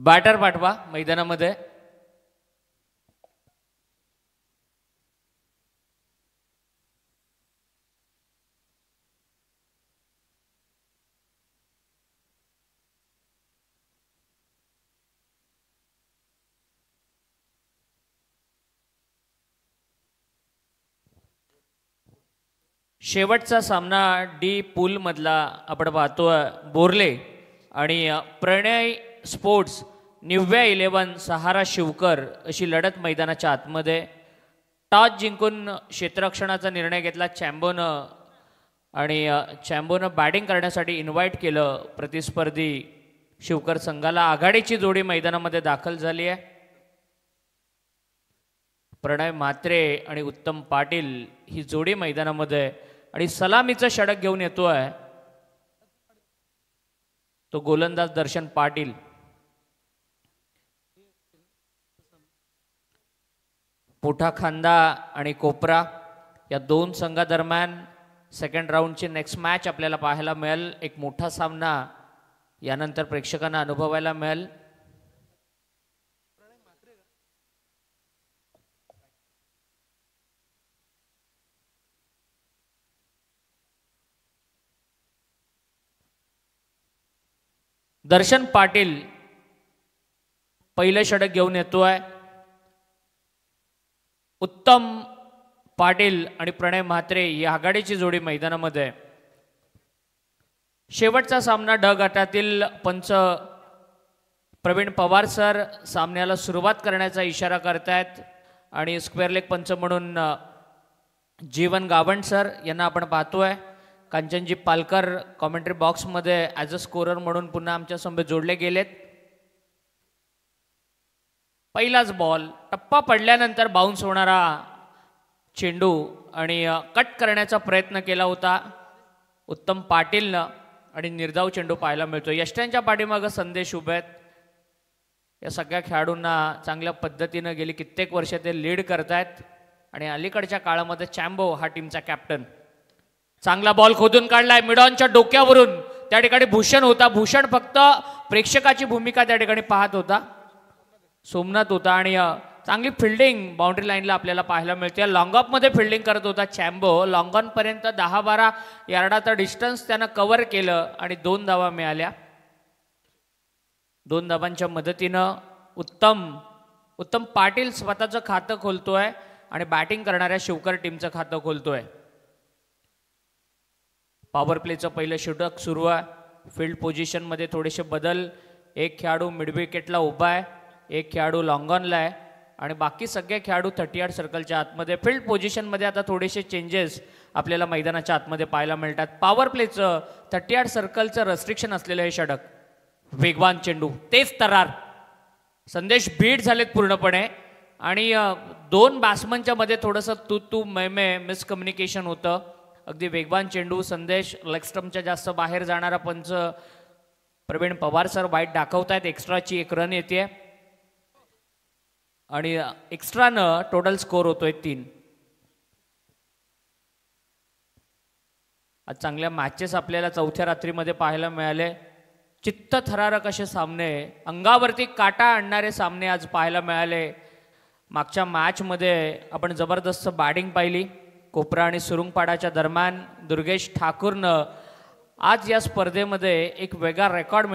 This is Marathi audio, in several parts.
बॅटर पाठवा मैदानामध्ये. शेवटचा सामना डी पूल मधला आपण पाहतोय. बोर्ले आणि प्रणय स्पोर्ट्स निव्या 11 सहारा शिवकर अशी लढत मैदानाच्या आतमध्ये. टॉस जिंकून क्षेत्ररक्षणाचा निर्णय घेतला चॅम्बोनं आणि चॅम्बोनं बॅटिंग करण्यासाठी इन्व्हाइट केलं प्रतिस्पर्धी शिवकर संघाला. आघाडीची जोडी मैदानामध्ये दाखल झाली आहे. प्रणय म्हात्रे आणि उत्तम पाटील ही जोडी मैदानामध्ये आणि सलामीचं षटक घेऊन येतोय तो गोलंदाज दर्शन पाटील. पुठा खांदा आणि कोपरा या दोन संघादरम्यान सेकंड राऊंडची नेक्स्ट मॅच आपल्याला पाहायला मिळेल. एक मोठा सामना यानंतर प्रेक्षकांना अनुभवायला मिळेल. दर्शन पाटील पहिलं षटक घेऊन येतोय. उत्तम पाटील आणि प्रणय म्हात्रे ही आघाडीची जोडी मैदानामध्ये. शेवटचा सामना ड गटातील पंच प्रवीण पवार सर सामन्याला सुरुवात करण्याचा इशारा करतायत आणि स्क्वेअर लेग पंच म्हणून जीवन गावंड सर यांना आपण पाहतोय. कांचनजी पालकर कॉमेंट्री बॉक्समध्ये ॲज अ स्कोरर म्हणून पुन्हा आमच्या समोर जोडले गेलेत. पहिलाच बॉल टप्पा पडल्यानंतर बाउन्स होणारा चेंडू आणि कट करण्याचा प्रयत्न केला होता उत्तम पाटीलनं आणि निर्धाव चेंडू पाहायला मिळतो. यष्ट्यांच्या पाठीमागं संदेश उभे आहेत. या सगळ्या खेळाडूंना चांगल्या पद्धतीनं गेली कित्येक वर्ष ते लीड करतायत आणि अलीकडच्या काळामध्ये चॅम्बो हा टीमचा कॅप्टन. चांगला बॉल खोदून काढलाय मिडॉनच्या डोक्यावरून. त्या ठिकाणी भूषण होता. भूषण फक्त प्रेक्षकाची भूमिका त्या ठिकाणी पाहत होता. सोमनाथ होता आणि चांगली फिल्डिंग बाउंड्री लाईनला आपल्याला पाहायला मिळते. लॉंग ऑफमध्ये फिल्डिंग करत होता चॅम्बो. लॉंग ऑन पर्यंत 10-12 यार्डाचं डिस्टन्स त्यानं कव्हर केलं आणि 2 धावा मिळाल्या. 2 धावांच्या मदतीनं उत्तम पाटील स्वतःचं खातं खोलतोय आणि बॅटिंग करणाऱ्या शिवकर टीमचं खातं खोलतोय. पॉवर प्लेचं पहिलं षटक सुरू आहे. फील्ड पोझिशनमध्ये थोडेसे बदल. एक खेळाडू मिड विकेटला उभा आहे, एक खेळाडू लॉंग ऑनला आहे आणि बाकी सगळे खेळाडू 38 सर्कलच्या आतमध्ये. फील्ड पोझिशनमध्ये आता थोडेसे चेंजेस आपल्याला मैदानाच्या आतमध्ये पाहायला मिळतात. पॉवर प्लेचं 38 सर्कलचं रेस्ट्रिक्शन असलेलं हे षटक. वेगवान चेंडू तेच तरार. संदेश बीट झालेत पूर्णपणे आणि 2 बॅट्समनच्या मध्ये थोडंसं तू मै मिसकम्युनिकेशन होतं. अगदी वेगवान चेंडू. संदेश लेगस्टम्पच्या जास्त बाहेर जाणारा पंच प्रवीण पवार सर वाईट दाखवतायत. एक्स्ट्राची 1 रन येते आणि एक्स्ट्रानं टोटल स्कोर होतोय 3. आज चांगल्या मॅचेस आपल्याला चौथ्या रात्रीमध्ये पाहायला मिळाले. चित्तथरारक असे सामने, अंगावरती काटा आणणारे सामने आज पाहायला मिळाले. मागच्या मॅचमध्ये आपण जबरदस्त बॅटिंग पाहिली. कोपरा आणि सुरुंगपाडाच्या दरम्यान दुर्गेश ठाकूरनं आज या स्पर्धेमध्ये एक वेगळा रेकॉर्ड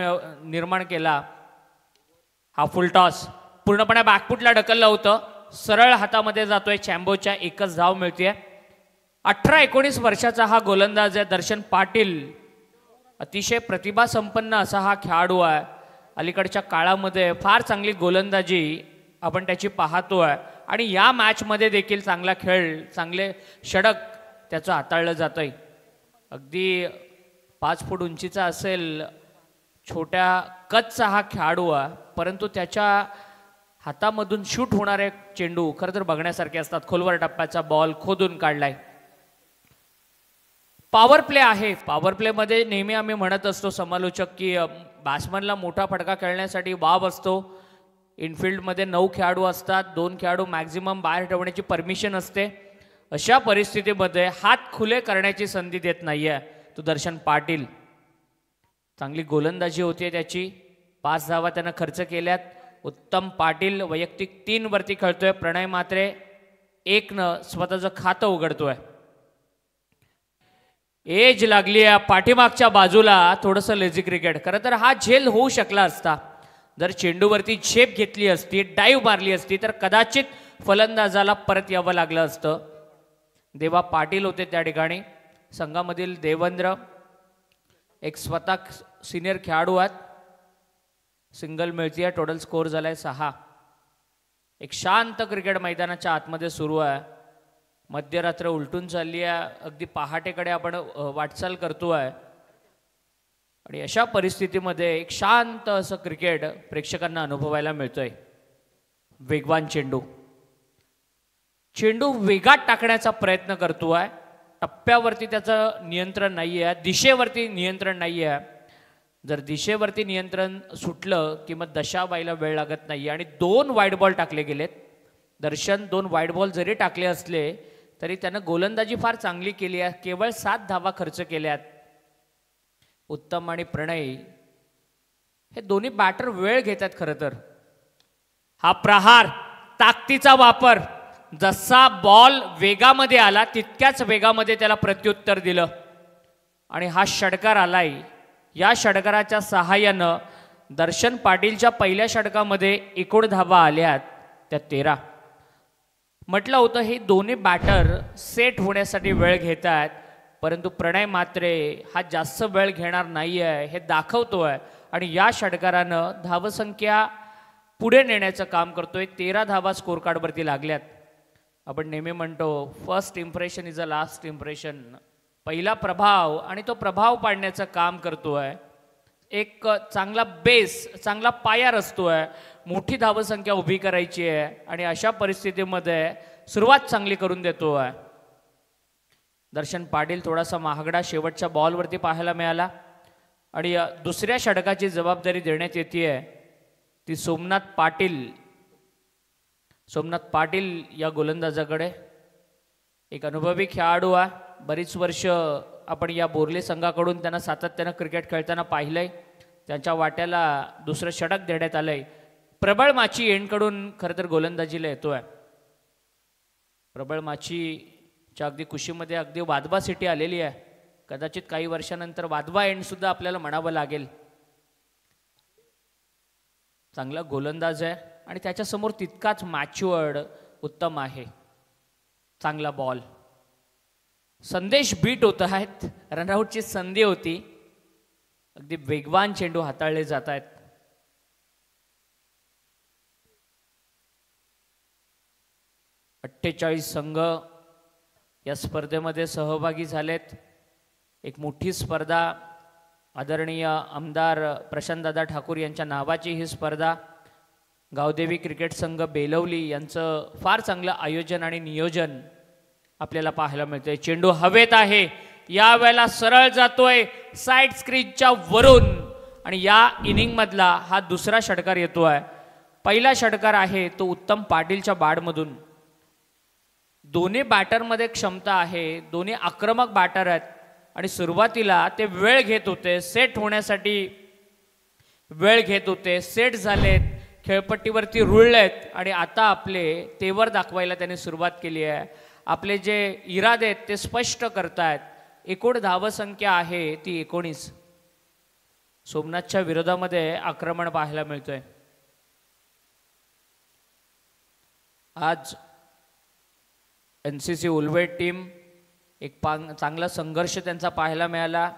निर्माण केला. हा फुल टॉस पूर्णपणे बॅकफुटला ढकललं होतं. सरळ हातामध्ये जातोय चॅम्बोच्या. 1च धाव मिळते. 18-19 वर्षाचा हा गोलंदाज आहे दर्शन पाटील. अतिशय प्रतिभा संपन्न असा हा खेळाडू आहे. अलीकडच्या काळामध्ये फार चांगली गोलंदाजी आपण त्याची पाहतोय आणि या मॅचमध्ये देखील चांगला खेळ, चांगले षटक त्याचं हाताळलं जातंय. अगदी 5 फूट उंचीचा असेल, छोट्या कदचा हा खेळाडू आहे, परंतु त्याच्या हातामधून शूट होणारे चेंडू खरं तर बघण्यासारखे असतात. खोलवर टप्प्याचा बॉल खोदून काढलाय. पॉवर प्ले आहे. पॉवर प्लेमध्ये नेहमी आम्ही म्हणत असतो समालोचक की बॅट्समनला मोठा फटका खेळण्यासाठी वाव असतो. इनफिल्डमध्ये 9 खेळाडू असतात. 2 खेळाडू मॅक्झिमम बाहेर ठेवण्याची परमिशन असते. अशा परिस्थितीमध्ये हात खुले करण्याची संधी देत नाहीये तो दर्शन पाटील. चांगली गोलंदाजी होती त्याची. 5 धावा त्यानं खर्च केल्यात. उत्तम पाटील वैयक्तिक 3 वरती खेळतोय. प्रणय मात्रे 1 न स्वतःचं खातं उघडतोय. एज लागली आहे पाठीमागच्या बाजूला. थोडंसं लेझी क्रिकेट. खरं तर हा झेल होऊ शकला असता जर चेंडूवरती झेप घेतली असती, डाईव्ह मारली असती तर कदाचित फलंदाजाला परत यावं लागलं असतं. देवा पाटील होते त्या ठिकाणी. संघामधील देवेंद्र एक स्वतः सिनियर खेळाडू आहेत. सिंगल मिळतीये. टोटल स्कोर झालाय 6. एक शांत क्रिकेट मैदानाच्या आतमध्ये सुरू आहे. मध्यरात्र उलटून चालली आहे. अगदी पहाटेकडे आपण वाटचाल करतोय आणि अशा परिस्थितीमध्ये एक शांत असं क्रिकेट प्रेक्षकांना अनुभवायला मिळतोय. वेगवान चेंडू. चेंडू वेगात टाकण्याचा प्रयत्न करतोय. टप्प्यावरती त्याचं नियंत्रण नाही आहे. दिशेवरती नियंत्रण नाही आहे. जर दिशेवरती नियंत्रण सुटलं की मग दशाबाईला वेळ लागत नाही. आणि 2 वाईड बॉल टाकले गेलेत. दर्शन 2 वाईड बॉल जरी टाकले असले तरी त्यानं गोलंदाजी फार चांगली केली आहे. केवळ 7 धावा खर्च केल्यात. उत्तम आणि प्रणय हे दोन्ही बॅटर वेळ घेतात. खरं तर हा प्रहार ताकदीचा वापर. जसा बॉल वेगामध्ये आला तितक्याच वेगामध्ये त्याला प्रत्युत्तर दिलं आणि हा षटकार आलाय. या षटकाराच्या सहाय्यानं दर्शन पाटीलच्या पहिल्या षटकामध्ये एकूण धावा आल्यात त्या 13. म्हटलं होतं हे दोन्ही बॅटर सेट होण्यासाठी वेळ घेत आहेत, परंतु प्रणय मात्रे हा जास्त वेळ घेणार नाही आहे हे दाखवतोय आणि या षटकारानं धावसंख्या पुढे नेण्याचं काम करतोय. 13 धावा स्कोर कार्डवरती लागल्यात. आपण नेहमी म्हणतो first impression is a last impression. पहिला प्रभाव आणि तो प्रभाव पाडण्याचं काम करतोय. एक चांगला बेस, चांगला पाया रचतोय. मोठी धावसंख्या उभी करायची आहे आणि अशा परिस्थितीमध्ये सुरुवात चांगली करून देतोय. दर्शन पाटील थोडासा महागडा शेवटच्या बॉलवरती पाहायला मिळाला आणि दुसऱ्या षटकाची जबाबदारी देण्यात येते ती सोमनाथ पाटील या गोलंदाजाकडे. एक अनुभवी खेळाडू आहे. बरीच वर्ष आपण या बोर्ले संघाकडून त्यांना सातत्यानं क्रिकेट खेळताना पाहिलंय. त्यांच्या वाट्याला दुसरं षटक देण्यात आलंय. प्रबळ माची एंडकडून खरं तर गोलंदाजीला येतोय. प्रबळ माचीच्या अगदी कुशीमध्ये अगदी वादबा सिटी आलेली आहे. कदाचित काही वर्षानंतर वादबा एंड सुद्धा आपल्याला म्हणावं लागेल. चांगला गोलंदाज आहे आणि त्याच्यासमोर तितकाच मॅच्युअर्ड उत्तम आहे. चांगला बॉल. संदेश बीट होत आहेत. रनआउटची संधी होती. अगदी वेगवान चेंडू हाताळले जात आहेत. अठ्ठेचाळीस संघ या स्पर्धेमध्ये सहभागी झालेत. एक मोठी स्पर्धा. आदरणीय आमदार प्रशांतदादा ठाकूर यांच्या नावाची ही स्पर्धा. गावदेवी क्रिकेट संघ बेलवली यांचं फार चांगलं आयोजन आणि नियोजन आपल्याला पाहायला मिळतंय. चेंडू हवेत आहे. यावेळेला सरळ जातोय साईड स्क्रीनच्या वरून आणि या इनिंग मधला हा दुसरा षटकार येतोय. पहिला षटकार आहे तो उत्तम पाटीलच्या बॅटमधून. दोन्ही बॅटरमध्ये क्षमता आहे. दोन्ही आक्रमक बॅटर आहेत आणि सुरुवातीला ते वेळ घेत होते. सेट होण्यासाठी वेळ घेत होते. सेट झालेत. खेळपट्टीवरती रुळलेत आणि आता आपले तेवर दाखवायला त्यांनी सुरुवात केली आहे. आपले जे इरादे आहेत ते स्पष्ट करतायत. एकूण धावसंख्या आहे ती 19. सोमनाथच्या विरोधामध्ये आक्रमण पाहायला मिळतोय. आज NCC उलवेट टीम एक चांगला संघर्ष त्यांचा पाहायला मिळाला.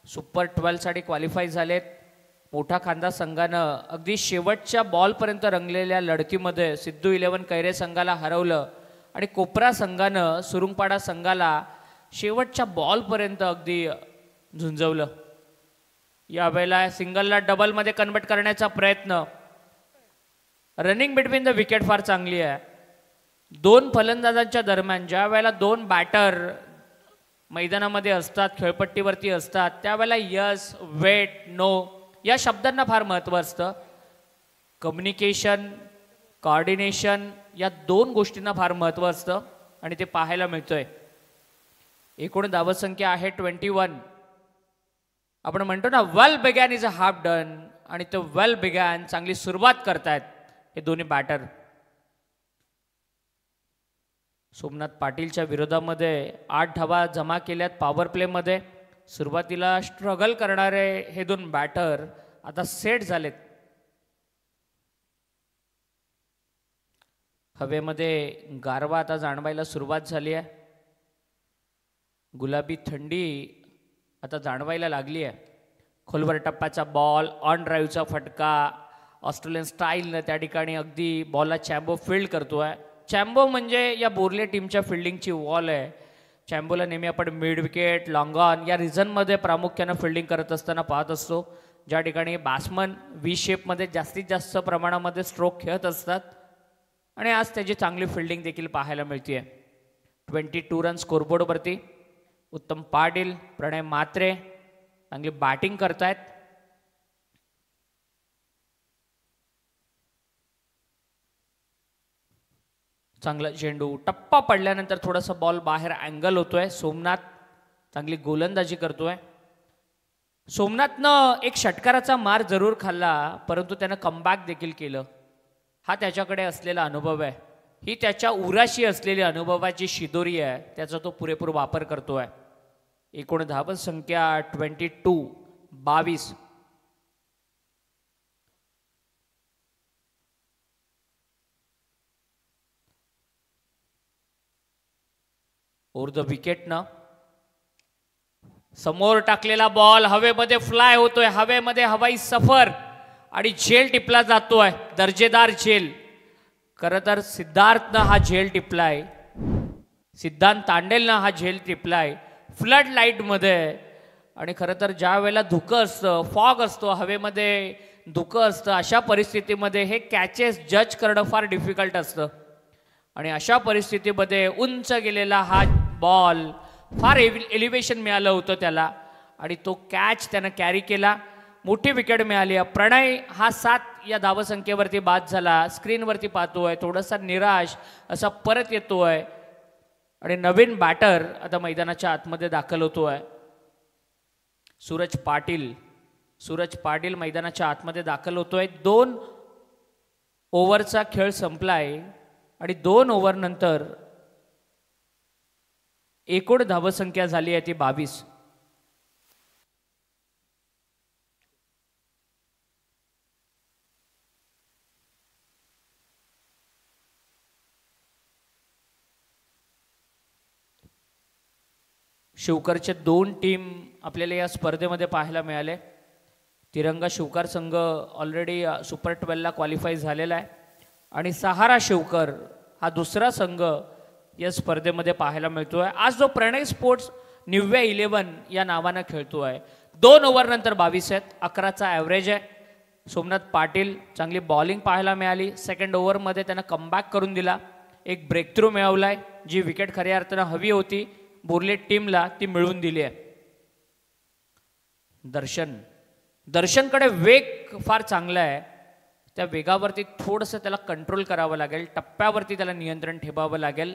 सुपर 12 साठी क्वालिफाय झालेत. मोठा खांदा संघानं अगदी शेवटच्या बॉलपर्यंत रंगलेल्या लढतीमध्ये सिद्धू 11 कैरे संघाला हरवलं आणि कोपरा संघानं सुरुंगपाडा संघाला शेवटच्या बॉलपर्यंत अगदी झुंजवलं. यावेळेला सिंगलला डबलमध्ये कन्वर्ट करण्याचा प्रयत्न. रनिंग बिटवीन द विकेट फार चांगली आहे. 2 फलंदाजांच्या दरम्यान ज्या वेळेला 2 बॅटर मैदानामध्ये असतात, खेळपट्टीवरती असतात, त्यावेळेला यस, वेट, नो या शब्दांना फार महत्त्व असतं. कम्युनिकेशन, कोऑर्डिनेशन या 2 गोष्टींना फार महत्त्व असतं आणि ते पाहायला मिळतंय. एकूण धावसंख्या आहे 21. आपण म्हणतो ना well begun is a half done. आणि तो वेल बिगॅन, चांगली सुरुवात करतायत हे दोन्ही बॅटर. सोमनाथ पाटीलच्या विरोधामध्ये 8 धावा जमा केल्यात पॉवर प्लेमध्ये. सुरुवातीला स्ट्रगल करणारे हे दोन बॅटर आता सेट झालेत. हवेमध्ये गारवा आता जाणवायला सुरुवात झाली आहे. गुलाबी थंडी आता जाणवायला लागली आहे. खोलवर टप्प्याचा बॉल, ऑन ड्राईव्हचा फटका, ऑस्ट्रेलियन स्टाईलनं त्या ठिकाणी अगदी बॉलला चॅम्बो फील्ड करतोय. चॅम्बो म्हणजे या बोर्ले टीमच्या फिल्डिंगची वॉल आहे. चॅम्बोला नेहमी आपण मिड विकेट, लॉंग ऑन या रिझनमध्ये प्रामुख्यानं फिल्डिंग करत असताना पाहत असतो, ज्या ठिकाणी बॅट्समन व्ही शेपमध्ये जास्तीत जास्त प्रमाणामध्ये स्ट्रोक खेळत असतात. आणि आज त्याची चांगली फिल्डिंग देखील पाहायला मिळते. 22 रन स्कोरबोर्डवरती. उत्तम पाटील, प्रणय म्हात्रे चांगली बॅटिंग करतायत. चांगला चेंडू, टप्पा पडल्यानंतर थोडासा बॉल बाहेर अँगल होतोय. सोमनाथ चांगली गोलंदाजी करतोय. सोमनाथनं एक षटकाराचा मार जरूर खाल्ला, परंतु त्यानं कमबॅक देखील केलं. हा त्याच्याकडे असलेला अनुभव आहे. ही त्याच्या उराशी असलेली अनुभवाची शिदोरी आहे. त्याचा तो पुरेपूर वापर करतोय. एकूण धाव संख्या 22. ओव्हर द विकेटनं समोर टाकलेला बॉल हवेमध्ये फ्लाय होतोय. हवेमध्ये हवाई सफर आणि झेल टिपला जातोय. दर्जेदार झेल. खरं तर सिद्धार्थनं हा झेल टिपलाय. सिद्धांत तांडेलनं हा झेल टिपलाय फ्लड लाईटमध्ये. आणि खरं तर ज्या वेळेला धुकं असतं, फॉग असतो, हवेमध्ये धुकं असतं, अशा परिस्थितीमध्ये हे कॅचेस जज करणं फार डिफिकल्ट असतं. आणि अशा परिस्थितीमध्ये उंच गेलेला हा बॉल, फार एलिव्हेशन मिळालं होतं त्याला आणि तो कॅच त्यानं कॅरी केला. मोठी विकेट मिळाली. प्रणय हा 7 या धावसंख्येवरती बाद झाला. स्क्रीनवरती पाहतोय, थोडासा निराश असा परत येतोय. आणि नवीन बॅटर आता मैदानाच्या आतमध्ये दाखल होतोय. सूरज पाटील मैदानाच्या आतमध्ये दाखल होतोय. 2 ओव्हरचा खेळ संपलाय आणि 2 ओव्हर नंतर एकूण धावसंख्या झाली आहे ती 22. शिवकरचे 2 टीम आपल्याला या स्पर्धेमध्ये पाहायला मिळाले. तिरंगा शिवकर संघ ऑलरेडी सुपर 12ला क्वालिफाय झालेला आहे आणि सहारा शिवकर हा दुसरा संघ या स्पर्धेमध्ये पाहायला मिळतोय. आज जो प्रणय स्पोर्ट्स निव्या 11 या नावानं खेळतोय. 2 ओव्हर नंतर 22 आहेत. 11चा ॲव्हरेज आहे. सोमनाथ पाटील चांगली बॉलिंग पाहायला मिळाली. सेकंड ओव्हरमध्ये त्यानं कमबॅक करून दिला. एक ब्रेक थ्रू मिळवलाय. जी विकेट खऱ्या अर्थानं हवी होती बोर्ले टीमला ती मिळवून दिली आहे. दर्शनकडे वेग फार चांगला आहे. त्या वेगावरती थोडंसं त्याला कंट्रोल करावं लागेल. टप्प्यावरती त्याला नियंत्रण ठेवावं लागेल,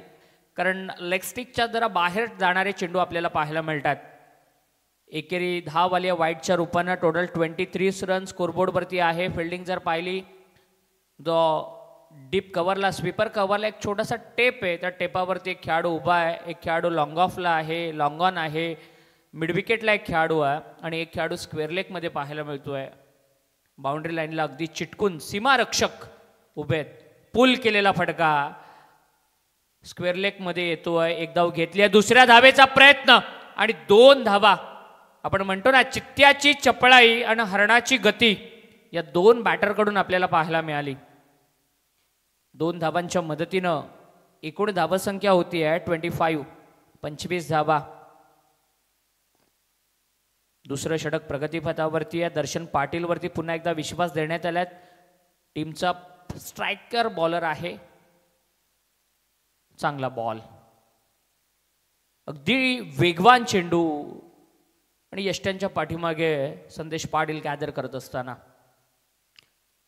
कारण लेगस्टिकच्या जरा बाहेर जाणारे चेंडू आपल्याला पाहायला मिळतात. एकेरी 10 वाली वाईटच्या रूपानं टोटल 23 रन स्कोरबोर्डवरती आहे. फिल्डिंग जर पाहिली जो डीप कव्हरला, स्वीपर कव्हरला एक छोटासा टेप आहे. त्या टेपावरती एक खेळाडू उभा आहे. एक खेळाडू लॉंग ऑफला आहे, लॉंग ऑन आहे. मिड विकेटला एक खेळाडू आहे आणि एक खेळाडू स्क्वेअर लेगमध्ये पाहायला मिळतोय. बाउंड्री लाईनला अगदी चिटकून सीमारक्षक उभे आहेत. पुल केलेला फटका स्क्वेअर लेगमध्ये येतोय. एक धाव घेतली आहे. दुसऱ्या धावेचा प्रयत्न आणि 2 धावा. आपण म्हणतो ना, चित्त्याची चपळाई आणि हरणाची गती या 2 बॅटरकडून आपल्याला पाहायला मिळाली. 2 धावांच्या मदतीनं एकूण धावसंख्या होती आहे 25 धावा. दुसरं षटक प्रगतीपथावरती आहे. दर्शन पाटीलवरती पुन्हा एकदा विश्वास देण्यात आलाय. टीमचा स्ट्रायकर बॉलर आहे. चांगला बॉल, अगदी वेगवान चेंडू आणि यष्ट्यांच्या पाठीमागे संदेश पाटील गॅदर करत असताना.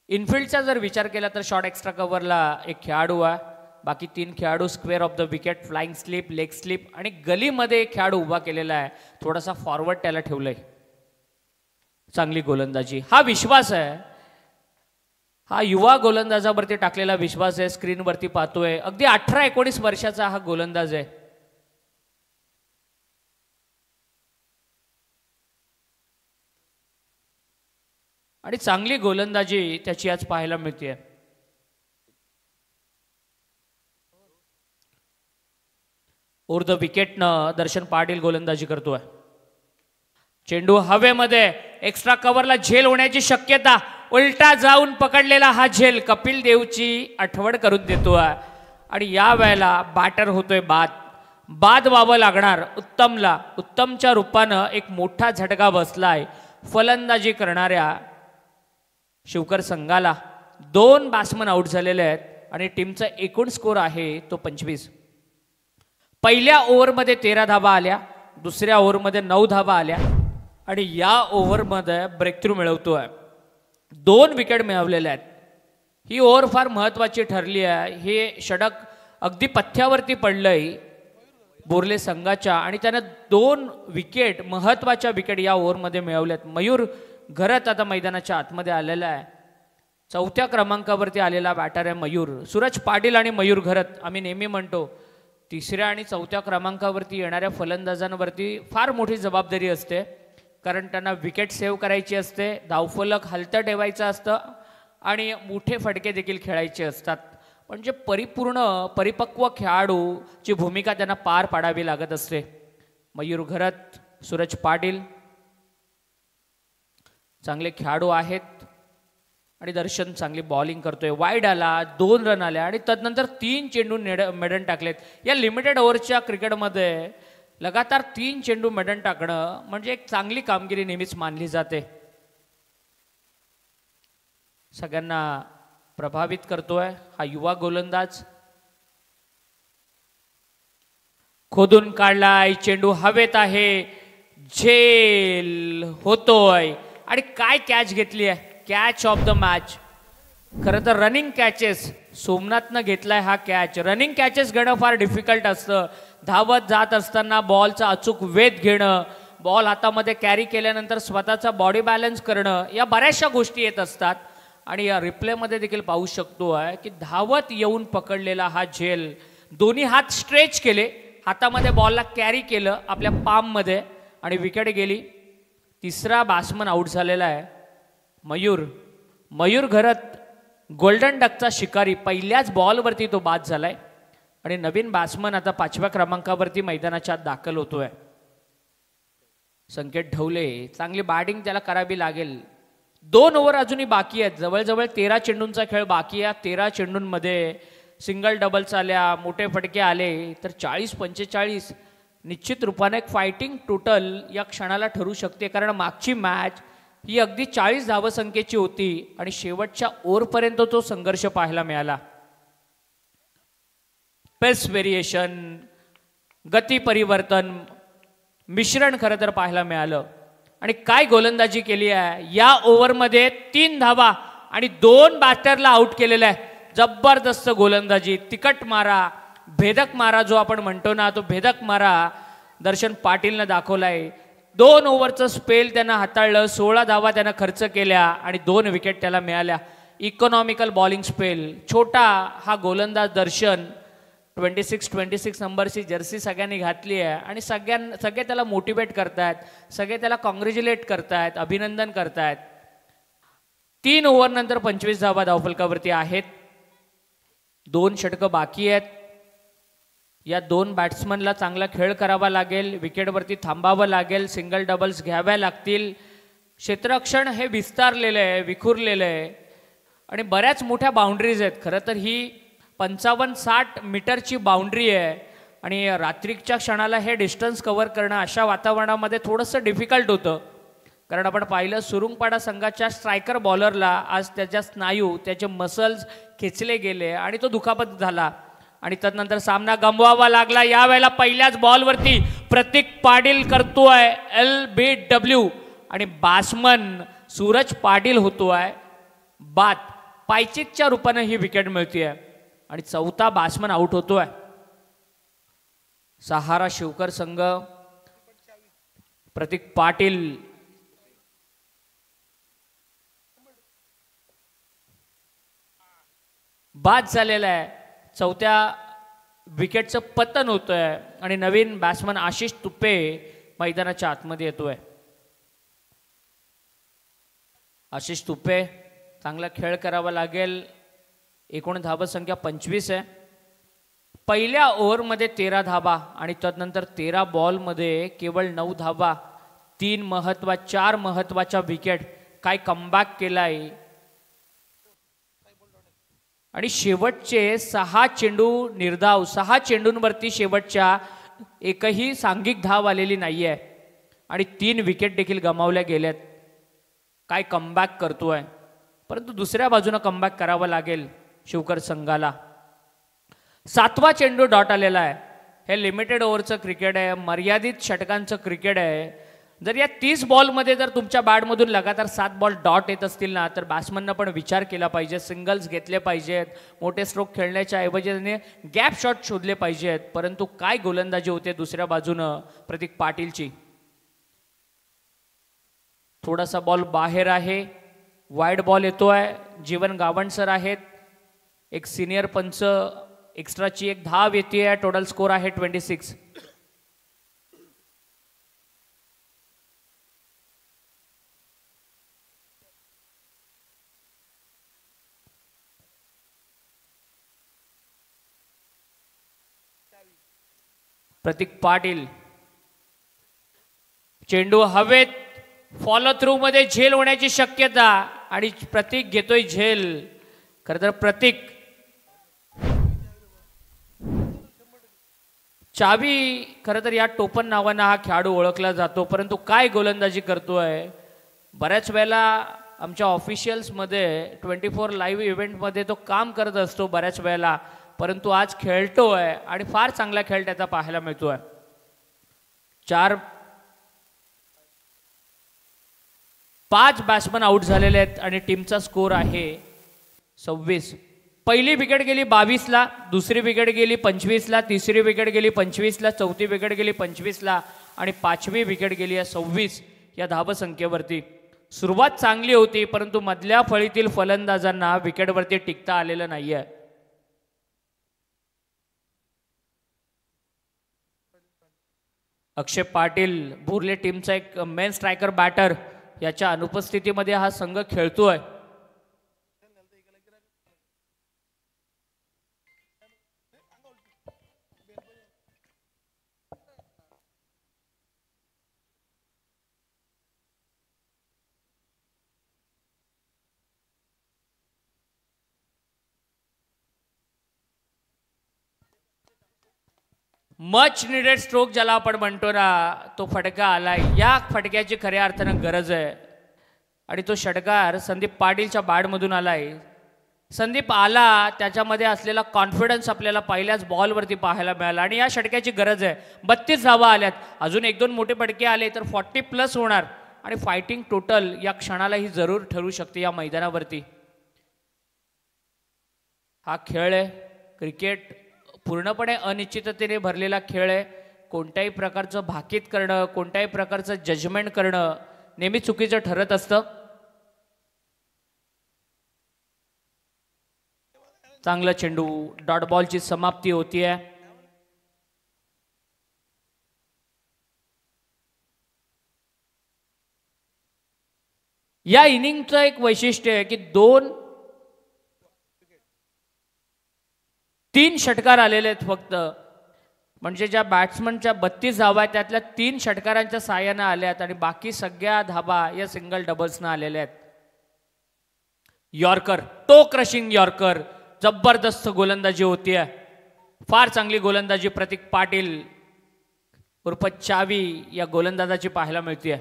इनफिल्डचा जर विचार केला तर शॉर्ट एक्स्ट्रा कव्हरला एक खेळाडू आहे. बाकी 3 खेळाडू square of the wicket, flying slip, leg slip आणि गलीमध्ये एक खेळाडू उभा केलेला आहे. थोडासा फॉरवर्ड त्याला ठेवलंय. चांगली गोलंदाजी, हा विश्वास आहे, हा युवा गोलंदाजावरती टाकलेला विश्वास आहे. स्क्रीनवरती पाहतोय अगदी 18-19 वर्षाचा हा गोलंदाज आहे. आणि चांगली गोलंदाजी त्याची आज पाहायला मिळते. ओव्हर द विकेटनं दर्शन पाटील गोलंदाजी करतोय. चेंडू हवेमध्ये, एक्स्ट्रा कव्हरला झेल होण्याची शक्यता, उलटा जाऊन पकडलेला हा झेल कपिल देवची आठवण करून देतोय. आणि या वेळेला बॅटर होतोय बाद व्हावं लागणार उत्तमला. उत्तमच्या रूपानं एक मोठा झटका बसलाय फलंदाजी करणाऱ्या शिवकर संघाला. 2 बॅट्समन आउट झालेले आहेत आणि टीमचा एकूण स्कोर आहे तो 25. पहिल्या ओव्हरमध्ये 13 धावा आल्या, दुसऱ्या ओव्हरमध्ये 9 धावा आल्या आणि या ओव्हरमध्ये ब्रेकथ्रू मिळवतोय. 2 विकेट मिळवलेल्या आहेत. ही ओव्हर फार महत्त्वाची ठरली आहे. हे षटक अगदी पथ्यावरती पडलंय बोर्ले संघाच्या आणि त्यानं 2 विकेट, महत्त्वाच्या विकेट या ओव्हरमध्ये मिळवल्यात. मयूर घरत आता मैदानाच्या आतमध्ये आलेला आहे. 4थ्या क्रमांकावरती आलेला बॅटर आहे मयूर. सूरज पाटील आणि मयूर घरत, आम्ही नेहमी म्हणतो 3ऱ्या आणि 4थ्या क्रमांकावरती येणाऱ्या फलंदाजांवरती फार मोठी जबाबदारी असते, कारण त्यांना विकेट सेव्ह करायची असते, धावफलक हलतं ठेवायचं असतं आणि मोठे फटके देखील खेळायचे असतात. म्हणजे परिपक्व खेळाडूची भूमिका त्यांना पार पाडावी लागत असते. मयूर घरत, सूरज पाटील चांगले खेळाडू आहेत आणि दर्शन चांगली बॉलिंग करतोय. वाईड आला, 2 रन आल्या आणि तदनंतर 3 चेंडू मेडन टाकलेत. या लिमिटेड ओव्हरच्या क्रिकेटमध्ये लगातार 3 चेंडू मेडन टाकणं म्हणजे एक चांगली कामगिरी नेहमीच मानली जाते. सगळ्यांना प्रभावित करतोय हा युवा गोलंदाज. खोदून काढलाय, चेंडू हवेत आहे, झेल होतोय आणि काय कॅच घेतली आहे, कॅच ऑफ द मॅच. खरं तर रनिंग कॅचेस सोमनाथनं घेतलाय हा कॅच. रनिंग कॅचेस घेणं फार डिफिकल्ट असतं. धावत जात असताना बॉलचा अचूक वेध घेणं, बॉल हातामध्ये कॅरी केल्यानंतर स्वतःचा बॉडी बॅलन्स करणं, या बऱ्याचशा गोष्टी येत असतात. आणि या रिप्लेमध्ये देखील पाहू शकतो आहे की धावत येऊन पकडलेला हा झेल, दोन्ही हात स्ट्रेच केले, हातामध्ये बॉलला कॅरी केलं आपल्या पाममध्ये आणि विकेट गेली. 3रा बॅट्समन आउट झालेला आहे मयूर घरत, गोल्डन डकचा शिकारी. पहिल्याच बॉलवरती तो बाद झालाय आणि नवीन बॅट्समन आता 5व्या क्रमांकावरती मैदानाच्या आत दाखल होतोय. संकेत ढवले, चांगली बॅटिंग त्याला करावी लागेल. 2 ओव्हर अजूनही बाकी आहेत. जवळजवळ 13 चेंडूंचा खेळ बाकी आहे. 13 चेंडूंमध्ये सिंगल डबल्स आल्या, मोठे फटके आले तर 40-45 निश्चित रूपाने एक फायटिंग टोटल या क्षणाला ठरू शकते. कारण मागची मॅच ही अगदी 40 धावसंख्येची होती आणि शेवटच्या ओव्हरपर्यंत तो संघर्ष पाहायला मिळाला. पेस व्हेरिएशन, गती परिवर्तन, मिश्रण खरं तर पाहायला मिळालं. आणि काय गोलंदाजी केली आहे या ओव्हरमध्ये. 3 धावा आणि 2 बॅटरला आउट केलेलं आहे. जबरदस्त गोलंदाजी, तिकट मारा, भेदक मारा जो आपण म्हणतो ना, तो भेदक मारा दर्शन पाटीलनं दाखवलाय. 2 ओव्हरचं स्पेल त्यानं हाताळलं, 16 धावा त्यानं खर्च केल्या आणि 2 विकेट त्याला मिळाल्या. Economical bowling spell. छोटा हा गोलंदाज दर्शन, 26 नंबरची जर्सी सगळ्यांनी घातली आहे आणि सगळे त्याला मोटिवेट करतायत, सगळे त्याला कॉंग्रॅच्युलेट करतायत, अभिनंदन करतायत. 3 ओव्हर नंतर 25 धावा धावफलकावरती आहेत. 2 षटकं बाकी आहेत. या 2 बॅट्समनला चांगला खेळ करावा लागेल, विकेटवरती थांबावं लागेल, सिंगल डबल्स घ्याव्या लागतील. क्षेत्ररक्षण हे विस्तारलेलं आहे, विखुरलेलं आहे आणि बऱ्याच मोठ्या बाउंड्रीज आहेत. खरं तर ही 55-60 मीटरची बाउंड्री आहे आणि रात्रीच्या क्षणाला हे डिस्टन्स कव्हर करणं अशा वातावरणामध्ये थोडंसं डिफिकल्ट होतं. कारण आपण पाहिलं सुरुंगपाडा संघाच्या स्ट्रायकर बॉलरला आज त्याच्या स्नायू, त्याचे मसल्स खेचले गेले आणि तो दुखापत झाला आणि त्यानंतर सामना गमवावा लागला. यावेळेला पहिल्याच बॉलवरती प्रतीक पाटील करतोय LBW आणि बॅट्समन सूरज पाटील होतोय बाद. पायचीतच्या रूपाने ही विकेट मिळतीये आणि 4था बॅट्समन आउट होतोय. सहारा शिवकर संघ, प्रतीक पाटील बाद झालेला आहे. चौथ्या विकेटचं पतन होतंय आणि नवीन बॅट्समन आशिष तुपे मैदानाच्या आतमध्ये येतोय. आशिष तुपे चांगला खेळ करावा लागेल. एकूण धावसंख्या 25 आहे. पहिल्या ओव्हरमध्ये 13 धावा आणि तदनंतर 13 बॉलमध्ये केवळ 9 धावा. 4 महत्वाच्या विकेट. काय कमबॅक केलाय आणि शेवटचे 6 चेंडू निर्धाव. 6 चेंडूंवरती शेवटच्या एकही सांघिक धाव आलेली नाहीये आणि 3 विकेट देखील गमावल्या गेल्यात. काय कमबॅक करतोय, परंतु दुसऱ्या बाजूने कमबॅक करावं लागेल शिवकर संघाला. 7वा चेंडू डॉट आलेला आहे. हे लिमिटेड ओव्हरचं क्रिकेट आहे, मर्यादित षटकांचं क्रिकेट आहे. जर या 30 बॉलमध्ये जर तुमच्या बॅटमधून लगातार 7 बॉल डॉट येत असतील ना, तर बॅट्समननं पण विचार केला पाहिजे. सिंगल्स घेतले पाहिजेत, मोठे स्ट्रोक खेळण्याच्या ऐवजी त्यांनी गॅप शॉट शोधले पाहिजेत. परंतु काय गोलंदाजी होते दुसऱ्या बाजूनं प्रतीक पाटीलची. थोडासा बॉल बाहेर आहे, वाईड बॉल येतोय. जीवन गावंड सर आहेत, एक सिनियर पंच. एक्स्ट्राची एक धाव येते. टोटल स्कोर आहे 26. प्रतीक पाटील चेंडू हवेत, फॉलो थ्रू मध्ये झेल होण्याची शक्यता आणि प्रतीक घेतोय झेल. खरं तर प्रतीक चावी, खरं तर या टोपण नावानं हा खेळाडू ओळखला जातो. परंतु काय गोलंदाजी करतोय. बऱ्याच वेळेला आमच्या ऑफिशियल्समध्ये 24 लाईव्ह इव्हेंटमध्ये तो काम करत असतो बऱ्याच वेळेला, परंतु आज खेळतोय आणि फार चांगला खेळ त्याचा पाहायला मिळतोय. 5 बॅट्समन आउट झालेले आहेत आणि टीमचा स्कोर आहे 26. पहिली विकेट गेली 22ला, दुसरी विकेट गेली 25ला, तिसरी विकेट गेली 25ला, चौथी विकेट गेली 25ला आणि 5वी विकेट गेली 26 या धावसंख्येवरती. सुरुवात चांगली होती, परंतु मधल्या फळीतील फलंदाजांना विकेटवरती टिकता आलेलं नाहीये. अक्षय पाटील, भोरले टीमचा एक मेन स्ट्रायकर बॅटर, याच्या अनुपस्थितीमध्ये हा संघ खेळतोय. मच निडेड स्ट्रोक ज्याला आपण म्हणतो ना, तो फटका आलाय. या फटक्याची खऱ्या अर्थानं गरज आहे आणि तो षटकार संदीप पाटीलच्या बॅटमधून आलाय. संदीप आला, त्याच्यामध्ये असलेला कॉन्फिडन्स आपल्याला पहिल्याच बॉलवरती पाहायला मिळाला आणि या षटक्याची गरज आहे. 32 धावा आल्यात, अजून 1-2 मोठे फटके आले तर 40+ होणार आणि फायटिंग टोटल या क्षणाला ही जरूर ठरू शकते या मैदानावरती. हा खेळ आहे, क्रिकेट पूर्णपणे अनिश्चिततेने भरलेला खेळ आहे. कोणत्याही प्रकारचं भाकीत करणं, कोणत्याही प्रकारचं जजमेंट करणं नेहमी चुकीचं ठरत असतं. चांगला चेंडू, डॉट बॉलची समाप्ती होतीये. या इनिंगचं एक वैशिष्ट्य आहे की 3 षटकार आलेले आहेत फक्त. म्हणजे ज्या बॅट्समनच्या 32 धावा आहेत त्यातल्या 3 षटकारांच्या साहाय्यानं आल्यात आणि बाकी सगळ्या धावा या सिंगल डबल्सनं आलेल्या आहेत. यॉर्कर, टो क्रशिंग यॉर्कर, जबरदस्त गोलंदाजी होतीये. फार चांगली गोलंदाजी प्रतीक पाटील उर्फ चावी या गोलंदाजाची पाहायला मिळते.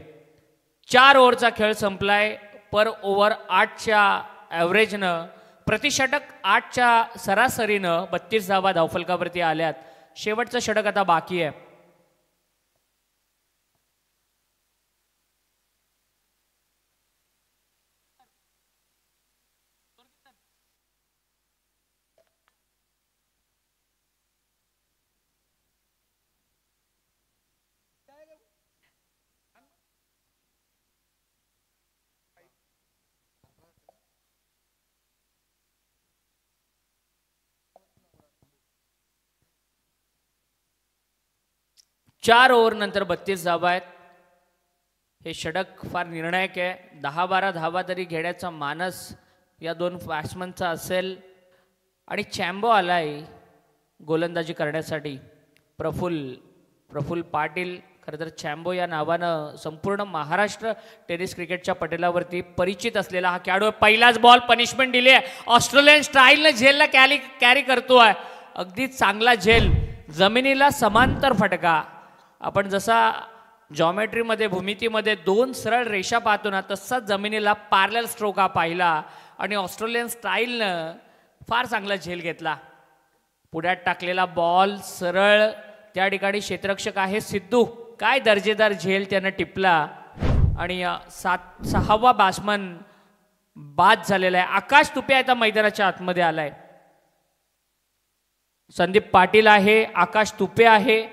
4 ओव्हरचा खेळ संपलाय. पर ओव्हर 8च्या ॲव्हरेजनं, प्रतिषटक 8च्या सरासरीनं 32 धावा धावफलकावरती आल्यात. शेवटचं षटक आता बाकी आहे. 4 ओव्हर नंतर 32 धावा आहेत. हे षटक फार निर्णायक आहे. 10-12 धावा तरी घेण्याचा मानस या दोन बॅट्समनचा असेल. आणि चॅम्बो आलाय गोलंदाजी करण्यासाठी. प्रफुल्ल पाटील. खरं तर चॅम्बो या नावानं संपूर्ण महाराष्ट्र टेनिस क्रिकेटच्या पटलावरती परिचित असलेला हा खेळाडू. पहिलाच बॉल पनिशमेंट दिली आहे. ऑस्ट्रेलियन स्टाईलनं झेलला कॅरी करतोय. अगदी चांगला झेल. जमिनीला समांतर फटका. आपण जसा जॉमेट्रीमध्ये भूमितीमध्ये 2 सरळ रेषा पाहतो ना, तसाच जमिनीला पॅरलल स्ट्रोक हा पाहिला आणि ऑस्ट्रेलियन स्टाईलनं फार चांगला झेल घेतला. पुढ्यात टाकलेला बॉल सरळ. त्या ठिकाणी क्षेत्ररक्षक आहे सिद्धू. काय दर्जेदार झेल त्यानं टिपला आणि 6वा बॅट्समन बाद झालेला आहे. आकाश तुपे आता मैदानाच्या आतमध्ये आलाय. संदीप पाटील आहे, आकाश तुपे आहे.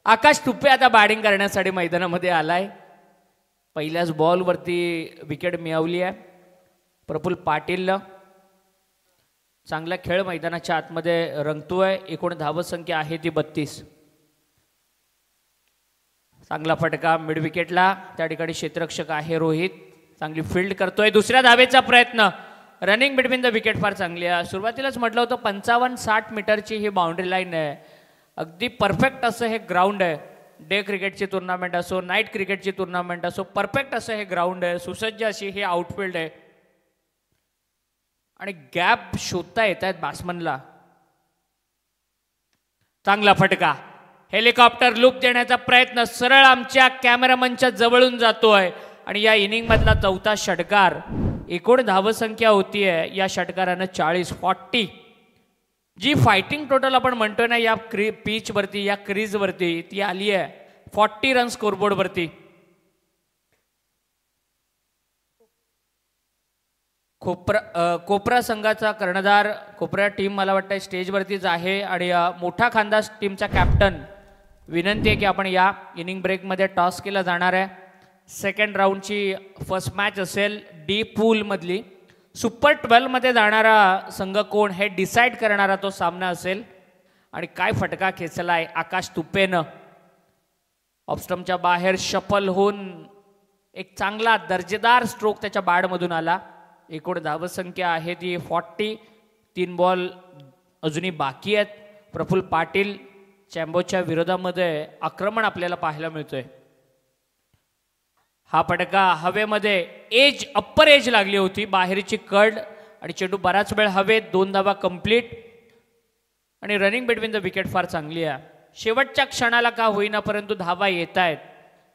आकाश तुपे आता बॅटिंग करण्यासाठी मैदानामध्ये आलाय. पहिल्याच बॉलवरती विकेट मिळवली आहे प्रफुल्ल पाटीलनं. चांगला खेळ मैदानाच्या आतमध्ये रंगतोय. एकूण धावसंख्या आहे ती 32. चांगला फटका मिड विकेटला. त्या ठिकाणी क्षेत्ररक्षक आहे रोहित. चांगली फील्ड करतोय. दुसऱ्या धावेचा प्रयत्न. रनिंग बिटवीन द विकेट फार चांगली आहे. सुरुवातीलाच म्हटलं होतं 55-60 मीटरची ही बाउंड्री लाईन आहे. अगदी परफेक्ट असं हे ग्राउंड आहे. डे क्रिकेटची टुर्नामेंट असो, नाईट क्रिकेटची टुर्नामेंट असो, परफेक्ट असं हे ग्राउंड आहे. सुसज्ज अशी ही आउटफील्ड आहे आणि गॅप शोधता येत आहेत बॅट्समनला. चांगला फटका. हेलिकॉप्टर लूप देण्याचा प्रयत्न सरळ आमच्या कॅमेरामनच्या जवळून जातोय आणि या इनिंग मधला 4था षटकार. एकूण धावसंख्या होतीये या षटकारानं 40. जी फायटिंग टोटल आपण म्हणतोय ना या पिच वरती, या क्रीज वरती, ती आली आहे 40 रन स्कोरबोर्ड वरती. कोपरा संघाचा कर्णधार, कोपरा टीम मला वाटतं स्टेजवरतीच आहे आणि मोठा खानदास टीमचा कॅप्टन. विनंती आहे की आपण या इनिंग ब्रेकमध्ये टॉस केला जाणार आहे. सेकंड राऊंडची फर्स्ट मॅच असेल डी पूल मधली. सुपर 12 मध्ये जाणारा संघ कोण हे डिसाईड करणारा तो सामना असेल. आणि काय फटका खेचलाय आकाश तुपेनं. ऑफस्टम्पच्या बाहेर शफल होऊन एक चांगला दर्जेदार स्ट्रोक त्याच्या बॅटमधून आला. एकूण धावसंख्या आहे ती 40. 3 बॉल अजूनही बाकी आहेत. प्रफुल्ल पाटील चॅम्बोच्या विरोधामध्ये आक्रमण आपल्याला पाहायला मिळतोय. हा फटका हवेमध्ये एज, अप्पर एज लागली होती, बाहेरची कड आणि चेंडू बराच वेळ हवेत. 2 धावा कंप्लीट आणि रनिंग बिटवीन द विकेट फार चांगली आहे. शेवटच्या क्षणाला का होईना परंतु धावा येत आहेत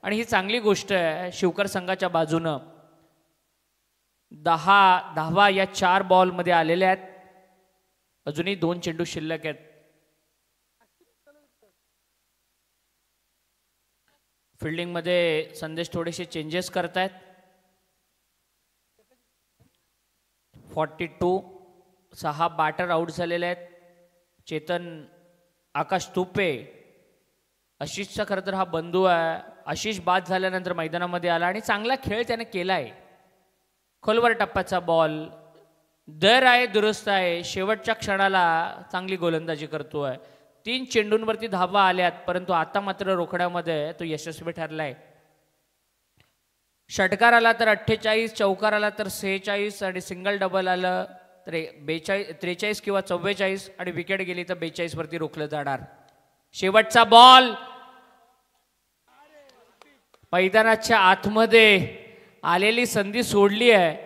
आणि ही चांगली गोष्ट आहे शिवकर संघाच्या बाजूनं. 10 धावा या 4 बॉलमध्ये आलेल्या आहेत. अजूनही 2 चेंडू शिल्लक आहेत. फिल्डिंगमध्ये संदेश थोडेसे चेंजेस करतायत. 42. 6 बॅटर आउट झालेले आहेत. चेतन, आकाश तुपे, आशिषचा खरं तर हा बंधू आहे. आशिष बाद झाल्यानंतर मैदानामध्ये आला आणि चांगला खेळ त्याने केला आहे. खोलवर टप्प्याचा बॉल, दर आहे, दुरुस्त आहे. शेवटच्या क्षणाला चांगली गोलंदाजी करतोय. 3 चेंडूंवरती धावा आल्यात परंतु आता मात्र रोखण्यामध्ये तो यशस्वी ठरलाय. षटकार आला तर 48, चौकार आला तर 46 आणि सिंगल डबल आलं तर 43 किंवा 44 आणि विकेट गेली तर 42 वरती रोखलं जाणार. शेवटचा बॉल मैदानाच्या आतमध्ये आलेली संधी सोडली आहे.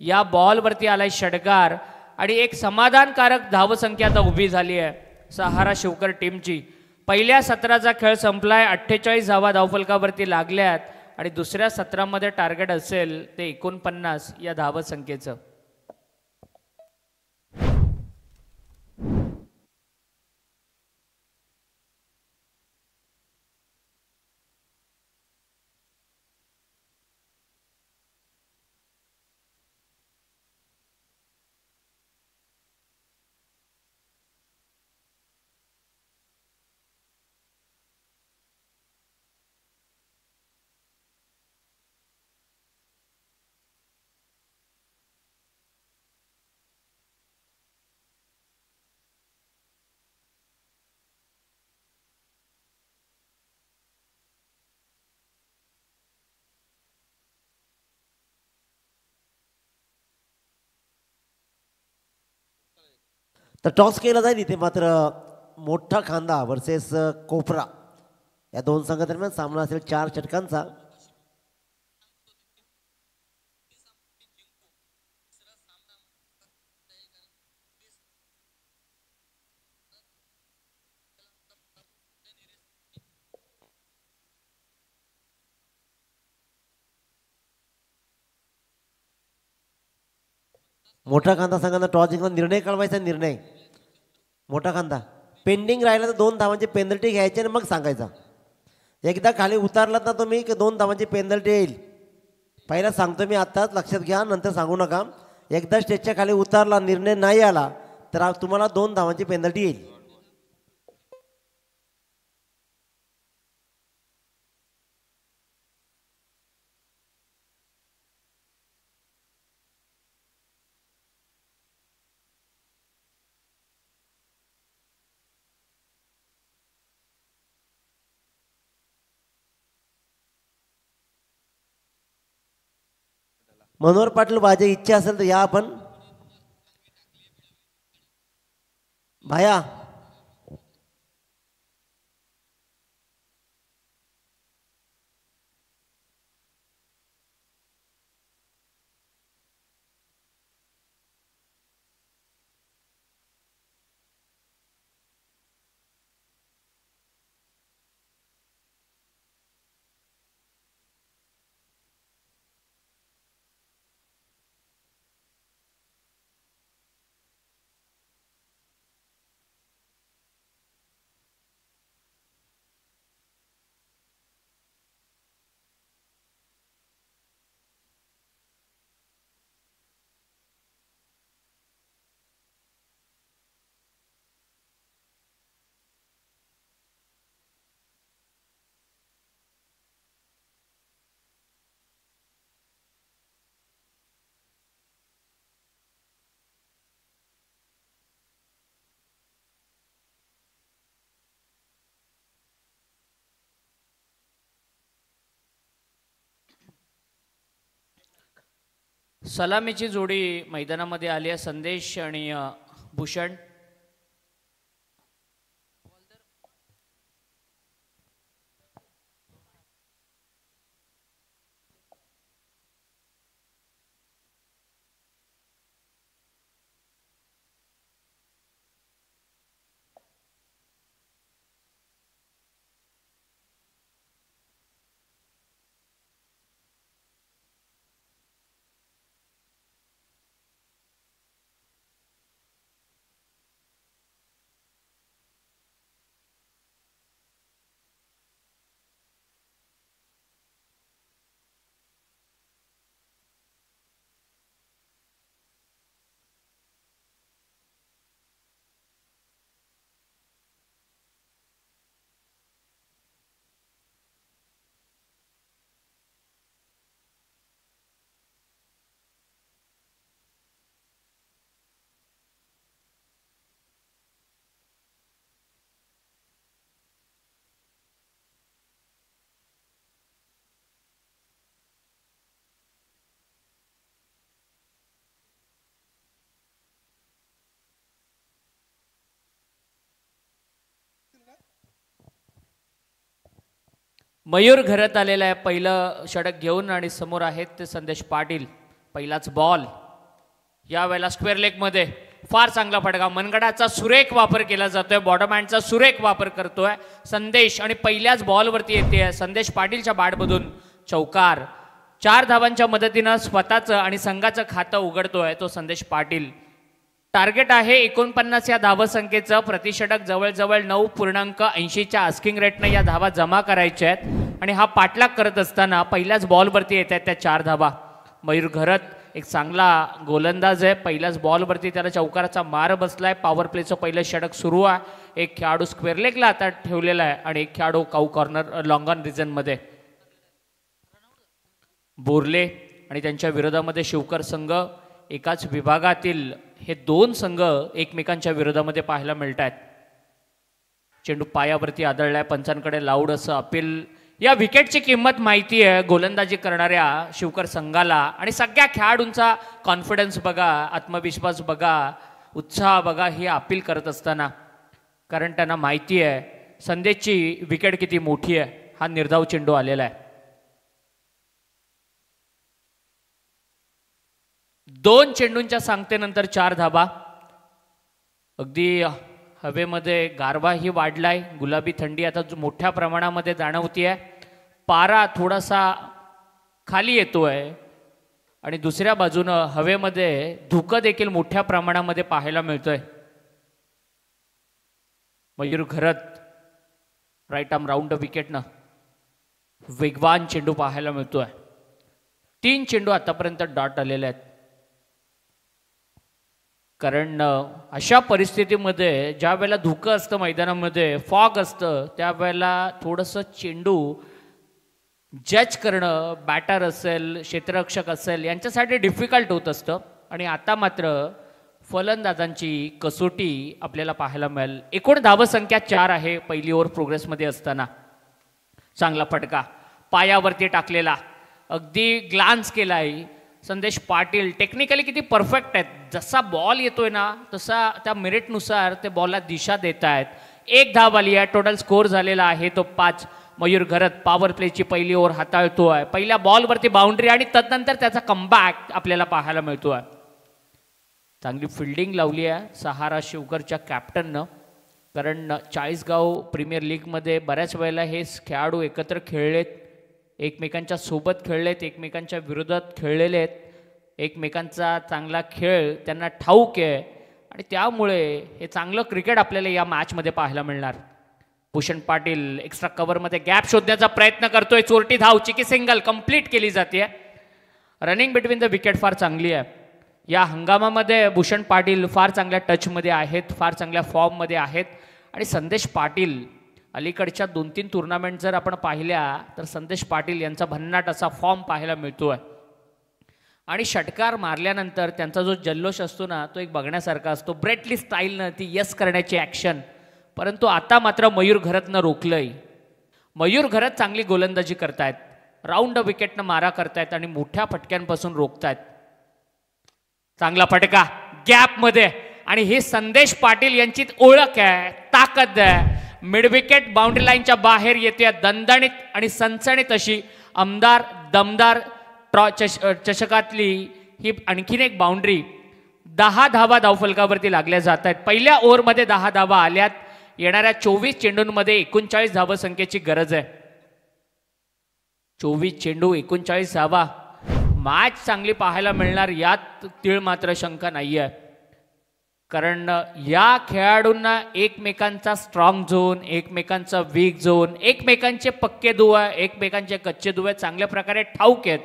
या बॉलवरती आलाय षटकार आणि एक समाधानकारक धावसंख्या आता उभी झाली आहे सहारा शिवकर टीमची. पहिल्या सत्राचा खेळ संपलाय. 48 धावा धावफलकावरती लागल्यात आणि दुसऱ्या सत्रामध्ये टार्गेट असेल ते 49 या धावसंख्येचं. तर टॉस केला जाईल इथे. मात्र मोठा खांदा वर्सेस कोपरा या दोन संघादरम्यान सामना असेल 4 षटकांचा. मोठा खांदा संघांना टॉस जिंकून निर्णय कळवायचा. निर्णय मोठा खांदा पेंडिंग राहिला तर 2 धावांची पेनल्टी घ्यायची आणि मग सांगायचा. एकदा खाली उतारलात ना तुम्ही की 2 धावांची पेनल्टी येईल. पहिला सांगतो मी आत्ताच, लक्षात घ्या, नंतर सांगू नका. एकदा स्टेजच्या खाली उतारला, निर्णय नाही आला तर तुम्हाला 2 धावांची पेनल्टी येईल. मनोहर पाटील माझी इच्छा असेल तर या आपण. भाया सलामीची जोडी मैदानामध्ये आली आहे. संदेश आणि भूषण. मयूर घरात आलेला आहे पहिलं षटक घेऊन आणि समोर आहेत ते संदेश पाटील. पहिलाच बॉल यावेळेला स्क्वेअर लेगमध्ये फार चांगला फटका. मनगडाचा सुरेख वापर केला जातोय, बॉटम हँडचा सुरेख वापर करतोय संदेश आणि पहिल्याच बॉलवरती येते संदेश पाटीलच्या बॅटमधून चौकार. 4 धावांच्या मदतीनं स्वतःचं आणि संघाचं खातं उघडतोय तो संदेश पाटील. टार्गेट आहे 49 या धावसंख्येचं. प्रतिषटक जवळजवळ 9.80च्या आस्किंग रेटने या धावा जमा करायच्या आहेत आणि हा पाठलाग करत असताना पहिल्याच बॉलवरती येत आहेत त्या 4 धावा. मयूर घरत एक चांगला गोलंदाज आहे. पहिल्याच बॉलवरती त्याला चौकाराचा मार बसलाय. पॉवर प्लेचं पहिलं षटक सुरू आहे. एक खेळाडू स्क्वेअर लेगला आता ठेवलेला आहे आणि एक खेळाडू काऊ कॉर्नर लॉंग ऑन रिजनमध्ये. बोर्ले आणि त्यांच्या विरोधामध्ये शिवकर संघ. एकाच विभागातील हे 2 संघ एकमेकांच्या विरोधामध्ये पाहायला मिळत आहेत. चेंडू पायावरती आदळलाय. पंचांकडे लाऊड असं अपील. या विकेटची किंमत माहिती आहे गोलंदाजी करणाऱ्या शिवकर संघाला आणि सगळ्या खेळाडूंचा कॉन्फिडन्स बघा, आत्मविश्वास बघा. उत्साह बघा ही अपील करत असताना, कारण त्यांना माहिती आहे संदेशची विकेट किती मोठी आहे. हा निर्धाव चेंडू आलेला आहे. 2 चेंडूंच्या सांगतेनंतर 4 धाबा. अगदी हवेमध्ये गारवाही वाढलाय, गुलाबी थंडी आता मोठ्या प्रमाणामध्ये जाणवतीये. पारा थोडासा खाली येतोय आणि दुसऱ्या बाजूनं हवेमध्ये धुकं देखील मोठ्या प्रमाणामध्ये पाहायला मिळतोय. मयूर घरत राईट आर्म राऊंड विकेटनं वेगवान चेंडू पाहायला मिळतोय. 3 चेंडू आतापर्यंत डॉट आलेले आहेत. कारण अशा परिस्थितीमध्ये ज्या वेळेला धुकं असतं मैदानामध्ये, फॉग असतं, त्यावेळेला थोडंसं चेंडू जज करणं बॅटर असेल क्षेत्ररक्षक असेल यांच्यासाठी डिफिकल्ट होत असतं. आणि आता मात्र फलंदाजांची कसोटी आपल्याला पाहायला मिळेल. एकूण धावसंख्या 4 आहे पहिली ओव्हर प्रोग्रेसमध्ये असताना. चांगला फटका पायावरती टाकलेला, अगदी ग्लान्स केलाय. संदेश पाटील टेक्निकली किती परफेक्ट आहेत. जसा बॉल येतोय ना तसा त्या मिनिटनुसार ते बॉलला दिशा देत आहेत. 1 धाव आली आहे. टोटल स्कोर झालेला आहे तो 5. मयूर घरत पॉवर प्लेची पहिली ओव्हर हाताळतोय. पहिल्या बॉलवरती बाउंड्री आणि तदनंतर त्याचा कमबॅक आपल्याला पाहायला मिळतोय. चांगली फिल्डिंग लावली आहे सहारा शिवकरच्या कॅप्टननं. कारण चाळीसगाव प्रीमियर लीगमध्ये बऱ्याच वेळेला हे खेळाडू एकत्र खेळलेत, एकमेकांच्या सोबत खेळलेत, एकमेकांच्या विरोधात खेळलेले आहेत. एकमेकांचा चांगला खेळ त्यांना ठाऊक आहे आणि त्यामुळे हे चांगलं क्रिकेट आपल्याला या मॅचमध्ये पाहायला मिळणार. भूषण पाटील एक्स्ट्रा कव्हरमध्ये गॅप शोधण्याचा प्रयत्न करतोय. चोरटी धाव, चिकी सिंगल कंप्लीट केली जाते. रनिंग बिटवीन द विकेट फार चांगली आहे. या हंगामामध्ये भूषण पाटील फार चांगल्या टचमध्ये आहेत, फार चांगल्या फॉर्ममध्ये आहेत. आणि संदेश पाटील अलीकडच्या 2-3 टुर्नामेंट जर आपण पाहिल्या तर संदेश पाटील यांचा भन्नाट असा फॉर्म पाहायला मिळतोय. आणि षटकार मारल्यानंतर त्यांचा जो जल्लोष असतो ना तो एक बघण्यासारखा असतो. ब्रेटली स्टाईलनं ती यस करण्याची ॲक्शन. परंतु आता मात्र मयूर घरतनं रोखलंय. मयूर घरत चांगली गोलंदाजी करतायत, राऊंड विकेटनं मारा करतायत आणि मोठ्या फटक्यांपासून रोखतायत. चांगला फटका गॅपमध्ये आणि हे संदेश पाटील यांची ओळख आहे, ताकद आहे. मिड विकेट बाउंड्री लाईनच्या बाहेर येते. दणदणीत आणि सनसणीत अशी आमदार दमदार चषकातली ही आणखीन एक बाउंड्री. 10 धावा धावफलकावरती लागल्या जात आहेत. पहिल्या ओव्हरमध्ये 10 धावा आल्यात. येणाऱ्या 24 चेंडूंमध्ये 39 धावसंख्येची गरज आहे. 24 चेंडू 39 धावा. मॅच चांगली पाहायला मिळणार यात तीळ मात्र शंका नाही आहे. कारण या खेळाडूंना एकमेकांचा स्ट्रॉंग झोन, एकमेकांचा वीक झोन, एकमेकांचे पक्के दुवा, एकमेकांचे कच्चे दुवे चांगल्या प्रकारे ठाऊक आहेत.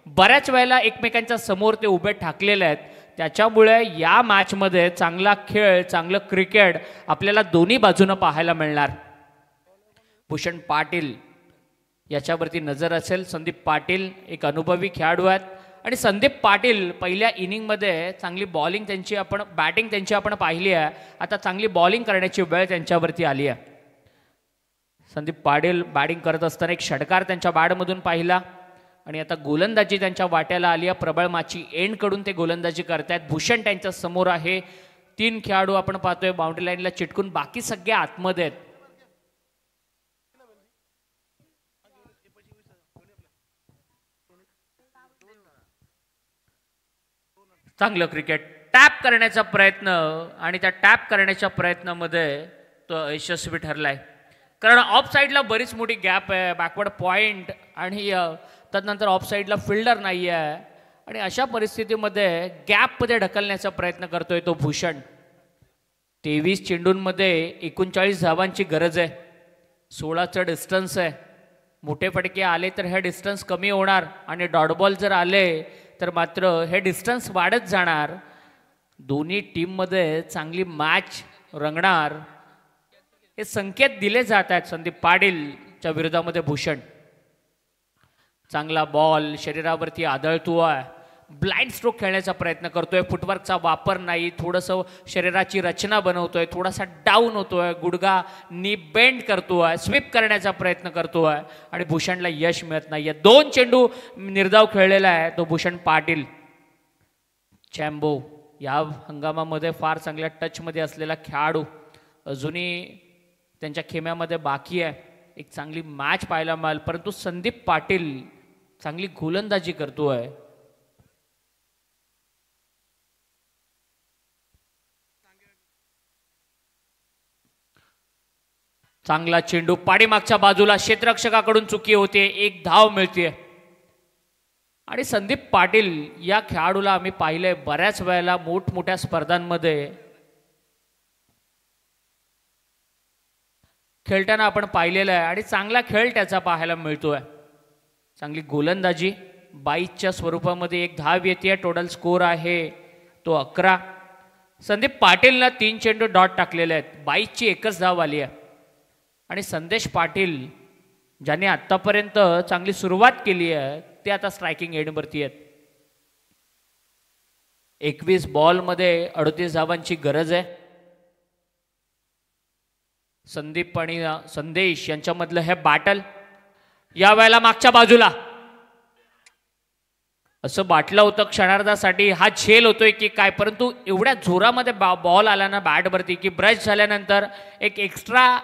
बऱ्याच वेळेला एकमेकांच्या समोर ते उभे ठाकलेले आहेत. त्याच्यामुळे या मॅचमध्ये चांगला खेळ, चांगलं क्रिकेट आपल्याला दोन्ही बाजूनं पाहायला मिळणार. भूषण पाटील याच्यावरती नजर असेल. संदीप पाटील एक अनुभवी खेळाडू आहेत आणि संदीप पाटील पहिल्या इनिंगमध्ये चांगली बॉलिंग त्यांची आपण बॅटिंग त्यांची आपण पाहिली आहे. आता चांगली बॉलिंग करण्याची वेळ त्यांच्यावरती आली आहे. संदीप पाटील बॅटिंग करत असताना एक षटकार त्यांच्या बॅटमधून पाहिला आणि आता गोलंदाजी त्यांच्या वाट्याला आली आहे. प्रबळ माची एंडकडून ते गोलंदाजी करतायत. भूषण त्यांच्या समोर आहे. 3 खेळाडू आपण पाहतोय बाउंड्री लाईनला चिटकून, बाकी सगळे आतमध्ये आहेत. चांगलं क्रिकेट टॅप करण्याचा प्रयत्न आणि त्या टॅप करण्याच्या प्रयत्नामध्ये तो यशस्वी ठरलाय. कारण ऑफ साईडला बरीच मोठी गॅप आहे, बॅकवर्ड पॉइंट आणि तदनंतर ऑफ साईडला फिल्डर नाही आहे आणि अशा परिस्थितीमध्ये गॅपमध्ये ढकलण्याचा प्रयत्न करतोय तो भूषण. 23 चेंडूंमध्ये 39 धावांची गरज आहे. 16चं डिस्टन्स आहे. मोठे फटके आले तर हे डिस्टन्स कमी होणार आणि डॉट बॉल जर आले तर मात्र हे डिस्टन्स वाढत जाणार. दोन्ही टीममध्ये चांगली मॅच रंगणार हे संकेत दिले जात आहेत. संदीप पाटीलच्या विरोधामध्ये भूषण. चांगला बॉल शरीरावरती आदळतोय. ब्लाइंड स्ट्रोक खेळण्याचा प्रयत्न करतोय. फुटवर्कचा वापर नाही. थोडंसं शरीराची रचना बनवतोय. थोडासा डाऊन होतोय. गुडघा नी बेंड करतोय. स्वीप करण्याचा प्रयत्न करतोय आणि भूषणला यश मिळत नाहीये. 2 चेंडू निर्धाव खेळलेला आहे तो भूषण पाटील. चॅम्बो या हंगामामध्ये फार चांगल्या टचमध्ये असलेला खेळाडू अजूनही त्यांच्या खेम्यामध्ये बाकी आहे. एक चांगली मॅच पाहायला मिळाल, परंतु संदीप पाटील चांगली गोलंदाजी करतोय. चांगला चेंडू पाठीमागच्या बाजूला, क्षेत्ररक्षकाकडून चुकी होते, एक धाव मिळते. आणि संदीप पाटील या खेळाडूला आम्ही पाहिलंय बऱ्याच वेळेला मोठमोठ्या स्पर्धांमध्ये खेळताना आपण पाहिलेलं आहे आणि चांगला खेळ त्याचा पाहायला मिळतोय. चांगली गोलंदाजी 22च्या स्वरूपामध्ये एक धाव येते. टोटल स्कोर आहे तो 11. संदीप पाटीलनं 3 चेंडू डॉट टाकलेले आहेत. 22ची एकच धाव आली आहे. आणि संदेश पाटील ज्यांनी आत्तापर्यंत चांगली सुरुवात केली आहे ते आता स्ट्रायकिंग एंडवरती आहेत. 21 बॉलमध्ये 38 धावांची गरज आहे. संदीप आणि संदेश यांच्यामधलं हे बॅटल या वेळेला मागच्या बाजूला असं बाटलं होतं क्षणार्धासाठी हा झेल होतोय की काय, परंतु एवढ्या जोरामध्ये बॉल आला ना बॅटवरती की ब्रश झाल्यानंतर एक एक्स्ट्रा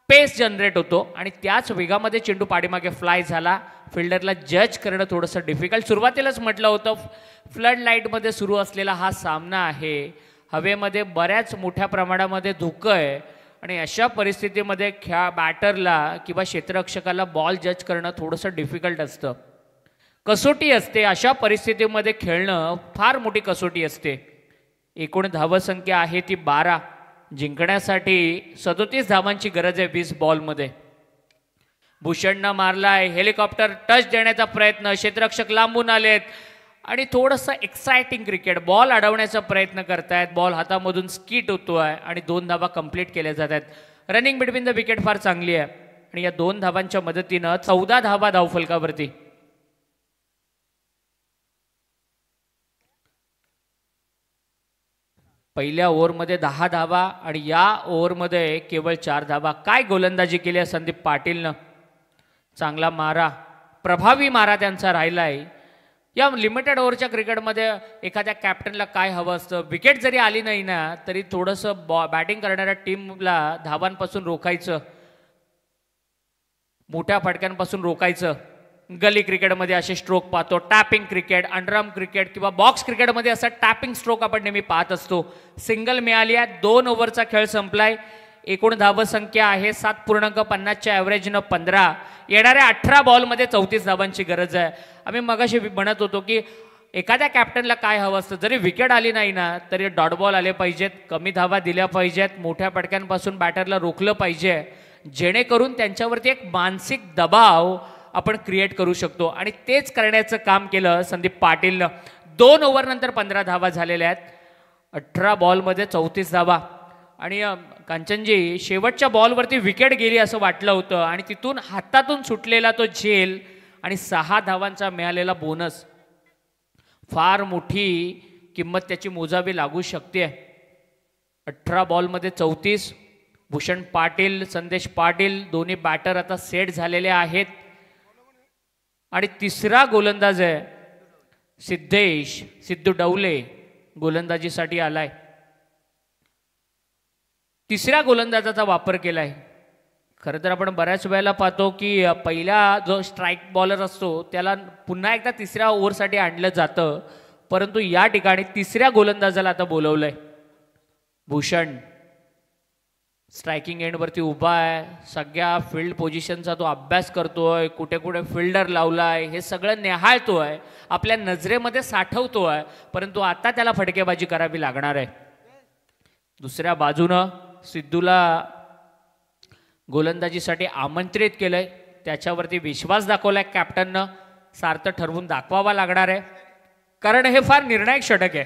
पेस जनरेट होतो आणि त्याच वेगामध्ये चेंडू पाठीमागे फ्लाय झाला. फिल्डरला जज करणं थोडंसं डिफिकल्ट. सुरुवातीलाच म्हटलं होतं फ्लड लाईटमध्ये सुरू असलेला हा सामना आहे. हवेमध्ये बऱ्याच मोठ्या प्रमाणामध्ये धुकं आहे आणि अशा परिस्थितीमध्ये बॅटरला किंवा क्षेत्ररक्षकाला बॉल जज करणं थोडंसं डिफिकल्ट असतं. कसोटी असते. अशा परिस्थितीमध्ये खेळणं फार मोठी कसोटी असते. एकूण धावसंख्या आहे ती 12. जिंकण्यासाठी 37 धावांची गरज आहे 20 बॉलमध्ये. भूषणनं मारलाय. हेलिकॉप्टर टच देण्याचा प्रयत्न. क्षेत्ररक्षक लांबून आलेत आणि थोडंसं एक्सायटिंग क्रिकेट. बॉल अडवण्याचा प्रयत्न करतायत. बॉल हातामधून स्किट होतोय आणि 2 धावा कंप्लीट केल्या जात आहेत. रनिंग बिटवीन द विकेट फार चांगली आहे आणि या 2 धावांच्या मदतीनं 14 धावा धावफलकावरती. पहिल्या ओव्हरमध्ये 10 धावा आणि या ओव्हरमध्ये केवळ 4 धावा. काय गोलंदाजी केली आहे संदीप पाटीलनं. चांगला मारा, प्रभावी मारा त्यांचा राहिलाय. या लिमिटेड ओव्हरच्या क्रिकेटमध्ये एखाद्या कॅप्टनला काय हवं असतं, विकेट जरी आली नाही ना तरी थोडंसं बॅटिंग करणाऱ्या टीमला धावांपासून रोखायचं, मोठ्या फटक्यांपासून रोखायचं. गली क्रिकेटमध्ये असे स्ट्रोक पाहतो. टॅपिंग क्रिकेट, अंडरआर्म क्रिकेट किंवा बॉक्स क्रिकेटमध्ये असा टॅपिंग स्ट्रोक आपण नेहमी पाहत असतो. सिंगल मिळाली आहे. 2 ओव्हरचा खेळ संपलाय. एकूण धावसंख्या आहे 7.50च्या ॲव्हरेजनं 15. येणाऱ्या 18 बॉलमध्ये 34 धावांची गरज आहे. आम्ही मगाशी म्हणत होतो की एखाद्या कॅप्टनला काय हवं असतं, जरी विकेट आली नाही ना तरी डॉट बॉल आले पाहिजेत, कमी धावा दिल्या पाहिजेत, मोठ्या फटक्यांपासून बॅटरला रोखलं पाहिजे, जेणेकरून त्यांच्यावरती एक मानसिक दबाव आपण क्रिएट करू शकतो. आणि तेच करण्याचं काम केलं संदीप पाटीलनं. 2 ओव्हरनंतर 15 धावा झालेल्या आहेत. 18 बॉलमध्ये 34 धावा. आणि कांचनजी शेवटच्या बॉलवरती विकेट गेली असं वाटलं होतं आणि तिथून हातातून सुटलेला तो झेल आणि 6 धावांचा मिळालेला बोनस, फार मोठी किंमत त्याची मोजावी लागू शकते. 18 बॉलमध्ये 34. भूषण पाटील, संदेश पाटील दोन्ही बॅटर आता सेट झालेले आहेत. आणि तिसरा गोलंदाज आहे सिद्धू डवले, गोलंदाजीसाठी आलाय. तिसऱ्या गोलंदाजाचा वापर केलाय. खरं तर आपण बऱ्याच वेळेला पाहतो की पहिला जो स्ट्राईक बॉलर असतो त्याला पुन्हा एकदा तिसऱ्या ओव्हरसाठी आणलं जातं, परंतु या ठिकाणी तिसऱ्या गोलंदाजाला आता बोलवलंय. भूषण स्ट्रायकिंग एंडवरती उभा आहे. सगळ्या फील्ड पोझिशनचा तो अभ्यास करतोय. कुठे कुठे फिल्डर लावलाय हे सगळं निहाळतोय, आपल्या नजरेमध्ये साठवतोय. परंतु आता त्याला फटकेबाजी करावी लागणार आहे. दुसऱ्या बाजूनं सिद्धूला गोलंदाजीसाठी आमंत्रित केलंय. त्याच्यावरती विश्वास दाखवलाय कॅप्टननं. सार्थ ठरवून दाखवावा लागणार आहे, कारण हे फार निर्णायक षटक आहे.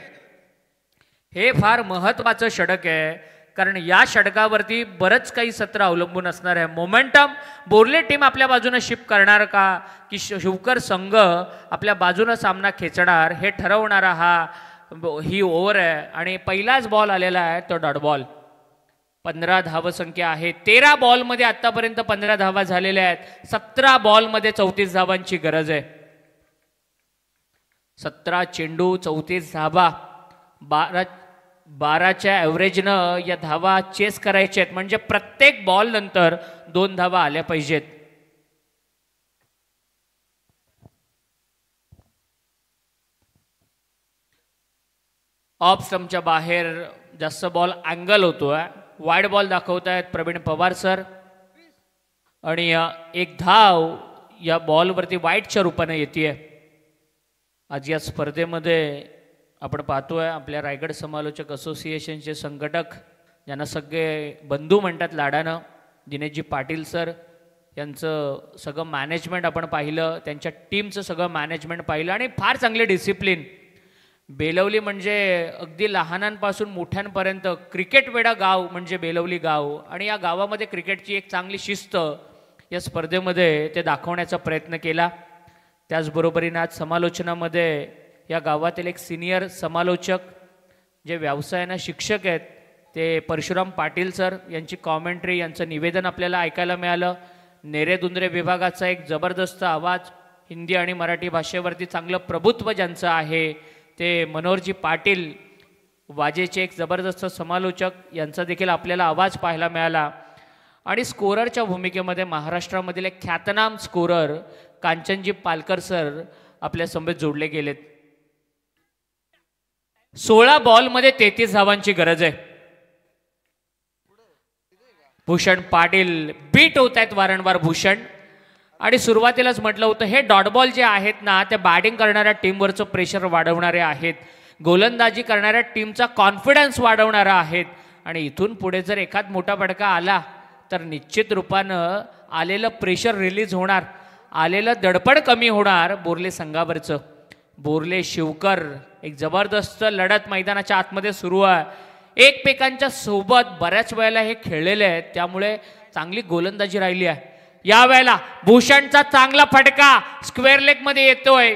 हे फार महत्त्वाचं षटक आहे, कारण या षटकावरती बरंच काही सत्र अवलंबून असणार आहे. मोमेंटम बोर्ले टीम आपल्या बाजूने शिफ्ट करणार का की शिवकर संघ आपल्या बाजूनं सामना खेचणार हे ठरवणारा ही ओव्हर आहे. आणि पहिलाच बॉल आलेला आहे तो डॉट बॉल. 15 धावसंख्या आहे. 13 बॉलमध्ये आतापर्यंत 15 धावा झालेल्या आहेत. 17 बॉलमध्ये 34 धावांची गरज आहे. 17 चेंडू 34 धावा. 12च्या ॲव्हरेजनं या धावा चेस करायच्या आहेत, म्हणजे प्रत्येक बॉल नंतर 2 धावा आल्या पाहिजेत. ऑफ स्टंपच्या बाहेर जास्त बॉल अँगल होतोय. वाईड बॉल दाखवतायत प्रवीण पवार सर. आणि एक धाव या बॉलवरती वाईटच्या रूपाने येते. आज या स्पर्धेमध्ये आपण पाहतोय आपल्या रायगड समालोचक असोसिएशनचे संघटक, ज्यांना सगळे बंधू म्हणतात लाडानं, दिनेशजी पाटील सर यांचं सगळं मॅनेजमेंट आपण पाहिलं, त्यांच्या टीमचं सगळं मॅनेजमेंट पाहिलं आणि फार चांगले डिसिप्लिन. बेलवली म्हणजे अगदी लहानांपासून मोठ्यांपर्यंत क्रिकेट वेडा गाव म्हणजे बेलवली गाव, आणि या गावामध्ये क्रिकेटची एक चांगली शिस्त या स्पर्धेमध्ये ते दाखवण्याचा प्रयत्न केला. त्याचबरोबरीने आज समालोचनामध्ये या गावातील एक सिनियर समालोचक जे व्यवसायानं शिक्षक आहेत ते परशुराम पाटील सर यांची कॉमेंट्री, यांचं निवेदन आपल्याला ऐकायला मिळालं. नेरेदुंद्रे विभागाचा एक जबरदस्त आवाज, हिंदी आणि मराठी भाषेवरती चांगलं प्रभुत्व ज्यांचं आहे ते मनोहरजी पाटील, वाजेचे एक जबरदस्त समालोचक, यांचा देखील आपल्याला आवाज पाहायला मिळाला. आणि स्कोररच्या भूमिकेमध्ये महाराष्ट्रामधील एक ख्यातनाम स्कोरर कांचनजी पालकर सर आपल्या समवेत जोडले गेलेत. 16 बॉलमध्ये 33 धावांची गरज आहे. भूषण पाटील बीट होत आहेत वारंवार भूषण. आणि सुरुवातीलाच म्हटलं होतं हे डॉट बॉल जे आहेत ना ते बॅटिंग करणाऱ्या टीमवरचं प्रेशर वाढवणारे आहेत, गोलंदाजी करणाऱ्या टीमचा कॉन्फिडन्स वाढवणारा आहेत. आणि इथून पुढे जर एखाद मोठा फटका आला तर निश्चित रूपानं आलेलं प्रेशर रिलीज होणार, आलेलं दडपण कमी होणार बोर्ले संघावरचं. बोर्ले शिवकर एक जबरदस्त लढत मैदानाच्या आतमध्ये सुरू आहे. एकमेकांच्या सोबत बऱ्याच वेळेला हे खेळलेले आहेत, त्यामुळे चांगली गोलंदाजी राहिली आहे. यावेळेला भूषणचा चांगला फटका स्क्वेअर लेग मध्ये येतोय.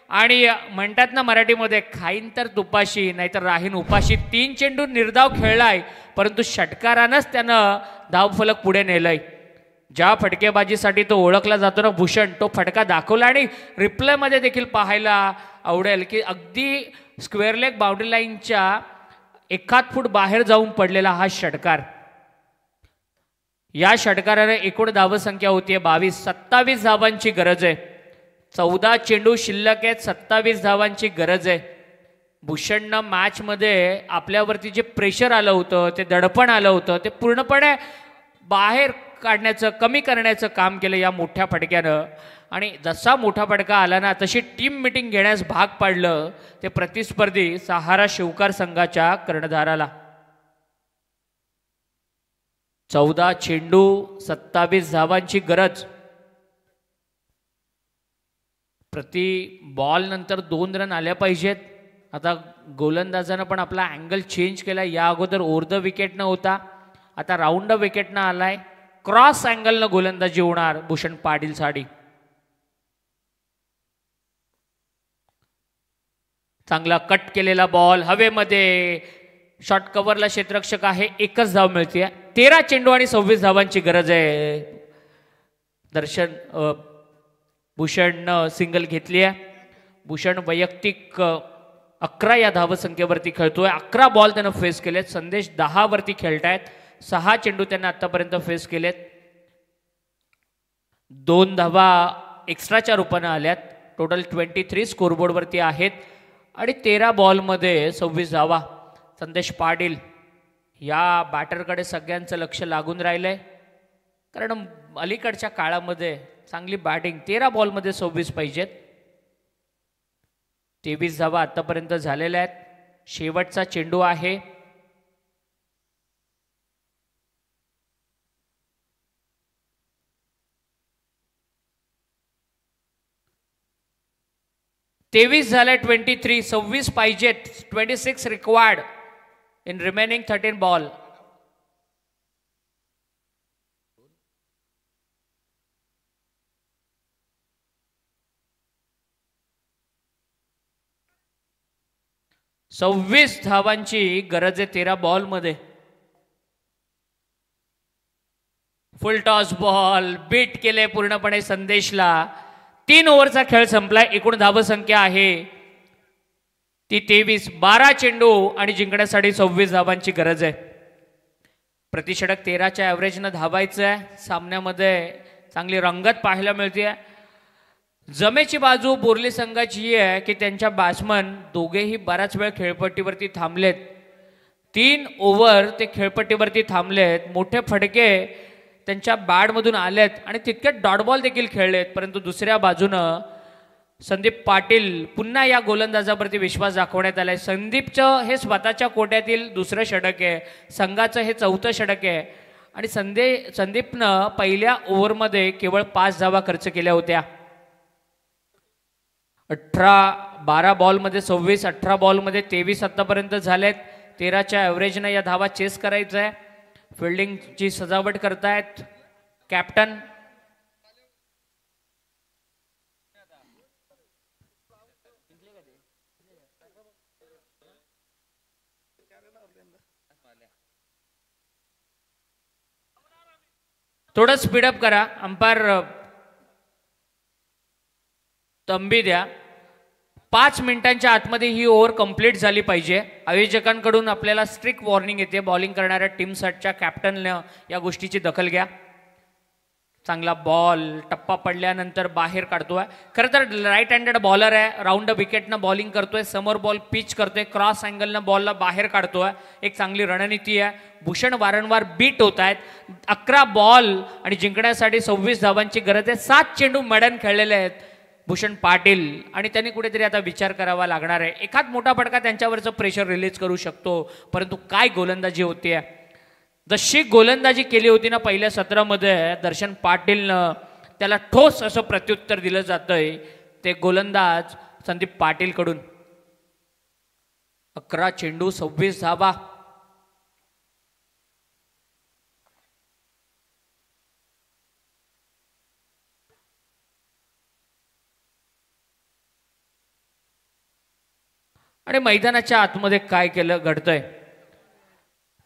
आणि म्हणतात ना मराठीमध्ये, खाईन तर तुपाशी नाहीतर राहीन उपाशी. 3 चेंडू निर्धाव खेळलाय, परंतु षटकारानंच त्यानं धावफलक पुढे नेलंय. ज्या फटकेबाजीसाठी तो ओळखला जातो ना भूषण, तो फटका दाखवला. आणि रिप्लेमध्ये देखील पाहायला आवडेल की अगदी स्क्वेअर लेग बाउंड्री लाईनच्या 1 फूट बाहेर जाऊन पडलेला हा षटकार. या षटकाराने एकूण धावसंख्या होती 22. 27 धावांची गरज आहे. 14 चेंडू शिल्लक आहेत, 27 धावांची गरज आहे. भूषणनं मॅचमध्ये आपल्यावरती जे प्रेशर आलं होतं, ते दडपण आलं होतं, ते पूर्णपणे बाहेर काढण्याचं, कमी करण्याचं काम केलं या मोठ्या फटक्यानं. आणि जसा मोठा फटका आला ना तशी टीम मिटिंग घेण्यास भाग पाडलं ते प्रतिस्पर्धी सहारा शिवकार संघाच्या कर्णधाराला. 14 चेंडू 27 धावांची गरज. प्रति बॉल नंतर 2 रन आल्या पाहिजेत. आता गोलंदाजानं पण आपला अँगल चेंज केला. या अगोदर ओव्हर द विकेटनं होता, आता राऊंड द विकेटनं आलाय. क्रॉस अँगलनं गोलंदाजी होणार भूषण पाटील साठी. चांगला कट केलेला बॉल हवेमध्ये, शॉर्ट कव्हरला क्षेत्ररक्षक आहे, 1च धाव मिळते. 13 चेंडू आणि 26 धावांची गरज आहे. दर्शन भूषणनं सिंगल घेतली आहे. भूषण वैयक्तिक 11 या धावसंख्येवरती खेळतोय. 11 बॉल त्यानं फेस केलेत. संदेश 10 वरती खेळतायत. 6 चेंडू त्यांना आतापर्यंत फेस केलेत. 2 धावा एक्स्ट्राच्या रूपानं आल्यात. टोटल 23 स्कोरबोर्डवरती आहेत. आणि 13 बॉलमध्ये 26 धावा. संदेश पाटील या बॅटरकडे सगळ्यांचं लक्ष लागून राहिलंय, कारण अलीकडच्या काळामध्ये चांगली बॅटिंग. 13 बॉलमध्ये 26 पाहिजेत. 23 धावा आतापर्यंत झालेल्या आहेत. शेवटचा चेंडू आहे. तेवीस झाले. 23. 26 पाहिजेत. 26 रिक्वायर्ड इन रिमेनिंग 13 बॉल. सव्वीस धावांची गरज आहे 13 बॉलमध्ये. फुल टॉस बॉल बीट केले पूर्णपणे संदेशला. 3 ओव्हरचा खेळ संपलाय. एकूण धावसंख्या आहे ती 23. 12 चेंडू आणि जिंकण्यासाठी 26 धावांची गरज आहे. प्रतिषडक 13च्या ॲव्हरेजनं धावायचं आहे. सामन्यामध्ये चांगली रंगत पाहायला मिळते. जमेची बाजू बोर्ली संघाची ही आहे की त्यांच्या बॅट्समन दोघेही बराच वेळ खेळपट्टीवरती थांबलेत. 3 ओव्हर ते खेळपट्टीवरती थांबलेत. मोठे फटके त्यांच्या बॅटमधून आलेत आणि तितके डॉट बॉल देखील खेळलेत. परंतु दुसऱ्या बाजूनं संदीप पाटील पुन्हा या गोलंदाजावरती विश्वास दाखवण्यात आलाय. संदीपचं हे स्वतःच्या कोट्यातील दुसरं षटक आहे. संघाचं हे 4थं षटक आहे आणि संदीपनं पहिल्या ओव्हरमध्ये केवळ 5 धावा खर्च केल्या होत्या. 12 बॉलमध्ये 26, 18 बॉलमध्ये 23 आतापर्यंत झालेत. 13च्या ॲव्हरेजनं या धावा चेस करायचं आहे. फिल्डिंगची सजावट करतायत कॅप्टन. थोडं स्पीडअप करा. अंपायर तंबी द्या. 5 मिनिटांच्या आतमध्ये ही ओव्हर कंप्लीट झाली पाहिजे. आयोजकांकडून आपल्याला स्ट्रिक्ट वॉर्निंग येते. बॉलिंग करणाऱ्या टीमसाठीच्या कॅप्टननं या गोष्टीची दखल घ्या. चांगला बॉल टप्पा पडल्यानंतर बाहेर काढतोय. खरं तर राईट हँडेड बॉलर आहे. राऊंड विकेटनं बॉलिंग करतोय. समोर बॉल पिच करतोय. क्रॉस अँगलनं बॉलला बाहेर काढतोय. एक चांगली रणनीती आहे. भूषण वारंवार बीट होत आहेत. 11 बॉल आणि जिंकण्यासाठी 26 धावांची गरज आहे. 7 चेंडू मॅडन खेळलेले आहेत भूषण पाटील आणि त्यांनी कुठेतरी आता विचार करावा लागणार आहे. एखाद मोठा फटका त्यांच्यावरचं प्रेशर रिलीज करू शकतो. परंतु काय गोलंदाजी होती आहे. जशी गोलंदाजी केली होती ना पहिल्या सत्रामध्ये दर्शन पाटीलनं, त्याला ठोस असं प्रत्युत्तर दिलं जातंय ते गोलंदाज संदीप पाटीलकडून. 11 चेंडू 26 धावा. आणि मैदानाच्या आतमध्ये काय केलं घडतंय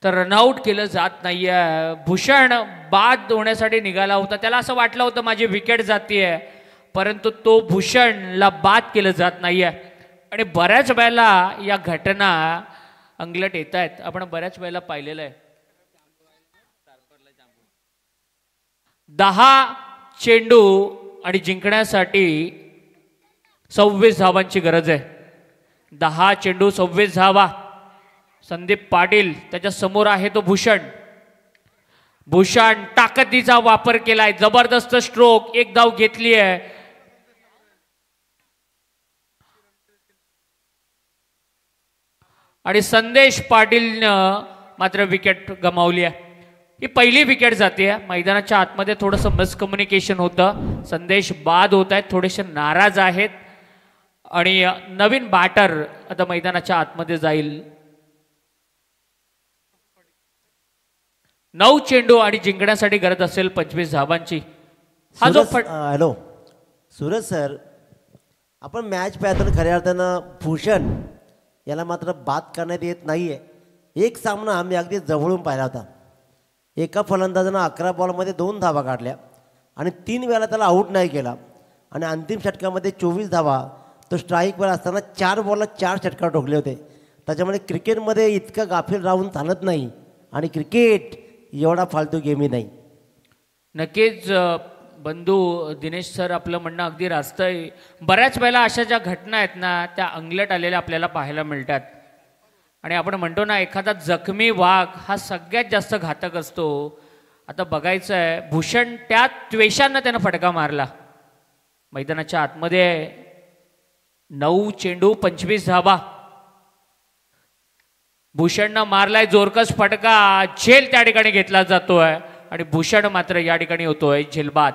तर रनआउट केलं जात नाहीये. भूषण बाद होण्यासाठी निघाला होता. त्याला असं वाटलं होतं माझी विकेट जातीये, परंतु तो भूषणला बाद केलं जात नाहीये. आणि बऱ्याच वेळेला या घटना अंगलट येत आहेत. आपण बऱ्याच वेळेला पाहिलेलं आहे. 10 चेंडू आणि जिंकण्यासाठी 26 धावांची गरज आहे. 10 चेंडू 26 धावा. संदीप पाटील त्याच्या समोर आहे तो भूषण. भूषण ताकदीचा वापर केलाय. जबरदस्त स्ट्रोक. एक धाव घेतली आहे. आणि संदेश पाटीलनं मात्र विकेट गमावली आहे. ही पहिली विकेट जाते. मैदानाच्या आतमध्ये थोडंसं मिसकम्युनिकेशन होतं. संदेश बाद होत आहेत. थोडेसे नाराज आहेत आणि नवीन बॅटर आता मैदानाच्या आतमध्ये जाईल. 9 चेंडू आणि जिंकण्यासाठी गरज असेल 25 धावांची. हा जो हॅलो सूरज सर, आपण मॅच पाहताना खऱ्या अर्थानं भूषण याला मात्र बाद करण्यात येत नाहीये. एक सामना आम्ही अगदी जवळून पाहिला होता. एका फलंदाजानं 11 बॉलमध्ये 2 धावा काढल्या आणि 3 वेळा त्याला आऊट नाही केला. आणि अंतिम षटकामध्ये 24 धावा. तो स्ट्राईकवर असताना 4 बॉलला 4 षटकार ठोकले होते. त्याच्यामुळे क्रिकेटमध्ये इतकं गाफील राहून चालत नाही आणि क्रिकेट एवढा फालतू गेमही नाही. नक्कीच बंधू दिनेश सर, आपलं म्हणणं अगदी रास्त आहे. बऱ्याच वेळेला अशा ज्या घटना आहेत ना त्या अंगलट आलेल्या आपल्याला पाहायला मिळतात. आणि आपण म्हणतो ना एखादा जखमी वाघ हा सगळ्यात जास्त घातक असतो. आता बघायचं आहे भूषण त्या त्वेषानं त्यानं फटका मारला. मैदानाच्या आतमध्ये 9 चेंडू 25 धावा. भूषणनं मारलाय जोरकस फटका. झेल त्या ठिकाणी घेतला जातोय आणि भूषण मात्र या ठिकाणी होतोय झेलबाद.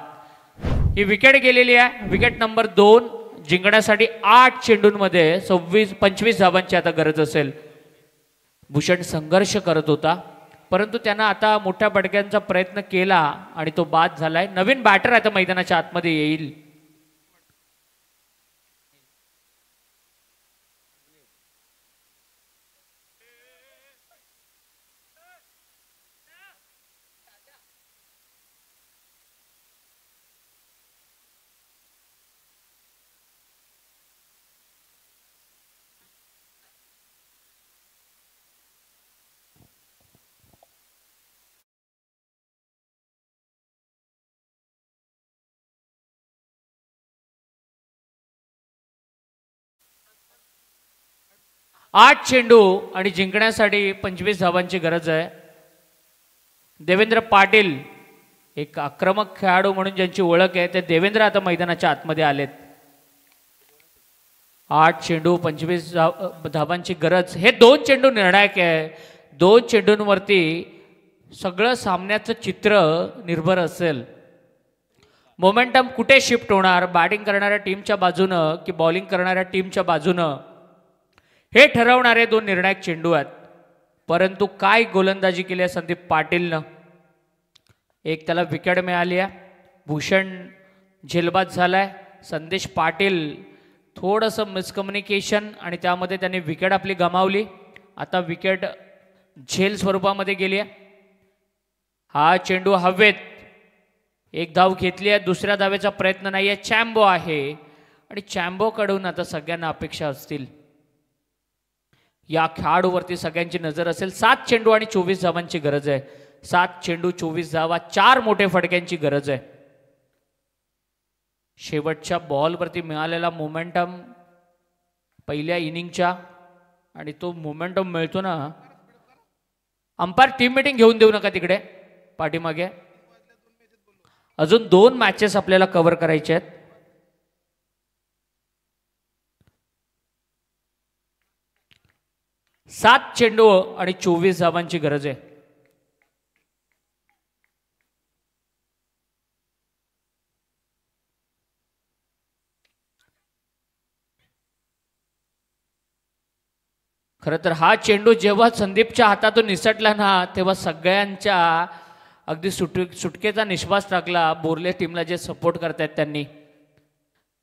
ही विकेट गेलेली आहे. Wicket number 2. जिंकण्यासाठी 8 चेंडूंमध्ये 25 धावांची आता गरज असेल. भूषण संघर्ष करत होता, परंतु त्यानं आता मोठ्या फटक्यांचा प्रयत्न केला आणि तो बाद झालाय. नवीन बॅटर आता मैदानाच्या आतमध्ये येईल. 8 चेंडू आणि जिंकण्यासाठी 25 धावांची गरज आहे. देवेंद्र पाटील एक आक्रमक खेळाडू म्हणून ज्यांची ओळख आहे ते देवेंद्र आता मैदानाच्या आतमध्ये आलेत. 8 चेंडू 25 धावांची गरज. हे 2 चेंडू निर्णायक आहे. 2 चेंडूंवरती सगळं सामन्याचं चित्र निर्भर असेल. मोमेंटम कुठे शिफ्ट होणार, बॅटिंग करणाऱ्या टीमच्या बाजूनं की बॉलिंग करणाऱ्या टीमच्या बाजूनं, हे ठरवणारे 2 निर्णायक चेंडू आहेत. परंतु काय गोलंदाजी केली आहे संदीप पाटीलनं. एक त्याला विकेट मिळाली आहे. भूषण झेलबाद झालाय. संदेश पाटील थोडंसं मिसकम्युनिकेशन आणि त्यामध्ये त्यांनी विकेट आपली गमावली. आता विकेट झेल स्वरूपामध्ये गेली आहे. हा चेंडू हवेत. एक धाव घेतली आहे. दुसऱ्या धावेचा प्रयत्न नाही आहे. चॅम्बो आहे आणि चॅम्बोकडून आता सगळ्यांना अपेक्षा असतील. या खेळाडूवरती सगळ्यांची नजर असेल. 7 चेंडू आणि 24 धावांची गरज आहे. 7 चेंडू 24 धावा, 4 मोठे फटक्यांची गरज आहे. शेवटच्या बॉलवरती मिळालेला मोमेंटम पहिल्या इनिंगच्या, आणि तो मोमेंटम मिळतो ना. अंपायर टीम मीटिंग घेऊन देऊ नका तिकडे पाठीमागे. अजून 2 मॅचेस आपल्याला कव्हर करायचे आहेत. सात चेंडू आणि 24 धावांची गरज आहे. खरं तर हा चेंडू जेव्हा संदीपच्या हातातून निसटला ना, तेव्हा सगळ्यांच्या अगदी सुटकेचा निश्वास टाकला. बोर्ले टीमला जे सपोर्ट करतायत त्यांनी.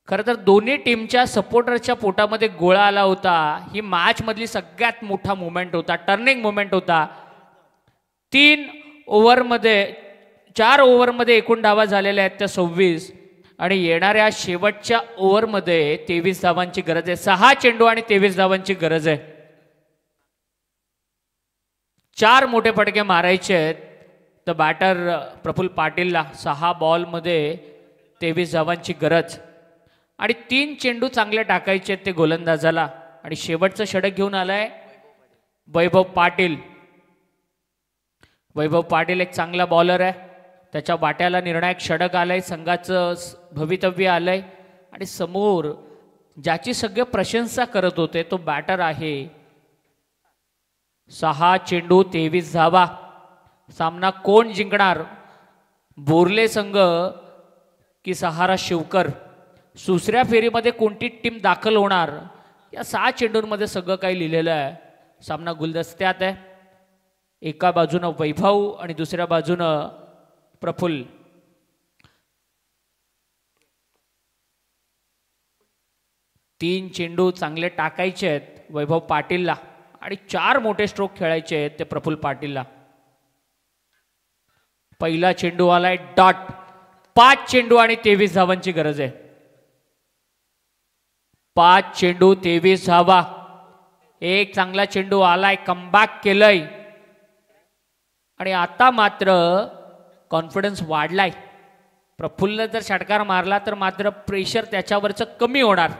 खरं तर दोन्ही टीमच्या सपोर्टरच्या पोटामध्ये गोळा आला होता. ही मॅच मधली सगळ्यात मोठा मोमेंट होता, टर्निंग मोमेंट होता. 4 ओव्हरमध्ये एकूण धावा झालेल्या आहेत त्या 26, आणि येणाऱ्या शेवटच्या ओव्हरमध्ये 23 धावांची गरज आहे. 6 चेंडू आणि 23 धावांची गरज आहे. 4 मोठे फटके मारायचे आहेत. तर बॅटर प्रफुल्ल पाटीलला 6 बॉलमध्ये 23 धावांची गरज, आणि 3 चेंडू चांगले टाकायचे आहेत ते गोलंदाजाला. आणि शेवटचं षटक घेऊन आलाय वैभव पाटील. वैभव पाटील एक चांगला बॉलर आहे. त्याच्या वाट्याला निर्णायक षटक आलंय. संघाचं भवितव्य आलंय. आणि समोर ज्याची सगळे प्रशंसा करत होते तो बॅटर आहे. 6 चेंडू 23 धावा. सामना कोण जिंकणार, बोर्ले संघ की सहारा शिवकर? दुसऱ्या फेरीमध्ये कोणती टीम दाखल होणार, या 6 चेंडूंमध्ये सगळं काही लिहिलेलं आहे. सामना गुलदस्त्यात आहे. एका बाजूनं वैभव आणि दुसऱ्या बाजूनं प्रफुल्ल. तीन चेंडू चांगले टाकायचे आहेत वैभव पाटीलला, आणि 4 मोठे स्ट्रोक खेळायचे आहेत ते प्रफुल्ल पाटीलला. पहिला चेंडू आलाय डॉट. 5 चेंडू आणि 23 धावांची गरज आहे. 5 चेंडू 23 धावा. एक चांगला चेंडू आलाय, कमबॅक केलंय, आणि आता मात्र कॉन्फिडन्स वाढलाय. प्रफुल्ल जर षटकार मारला तर मात्र प्रेशर त्याच्यावरचं कमी होणार.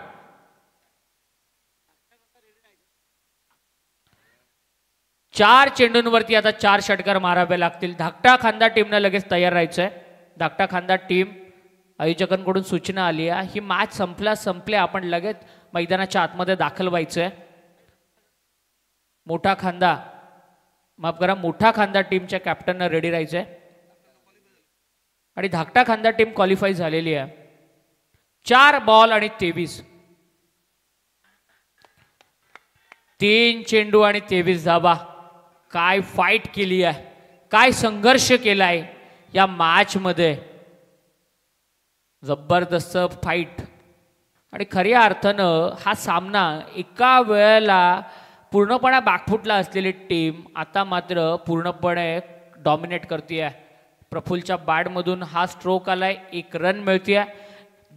चार चेंडूंवरती आता 4 षटकार मारावे लागतील. धाकटा खांदा टीमनं लगेच तयार राहायचंय. धाकटा खांदा टीम आयोजकांकडून सूचना आली आहे, ही मॅच संपल्या आपण लगेच मैदानाच्या आतमध्ये दाखल व्हायचंय. मोठा खांदा, माफ करा, मोठा खांदा टीमच्या कॅप्टननं रेडी राहायचंय, आणि धाकटा खांदा टीम क्वालिफाय झालेली आहे. 4 बॉल आणि 23. 3 चेंडू आणि 23 धावा. काय फाईट केली आहे, काय संघर्ष केलाय या मॅच मध्ये. जबरदस्त फाईट, आणि खऱ्या अर्थानं हा सामना एका वेळेला पूर्णपणे बॅकफुटला असलेली टीम आता मात्र पूर्णपणे डॉमिनेट करते. प्रफुल्लच्या बॅटमधून हा स्ट्रोक आलाय, 1 रन मिळते.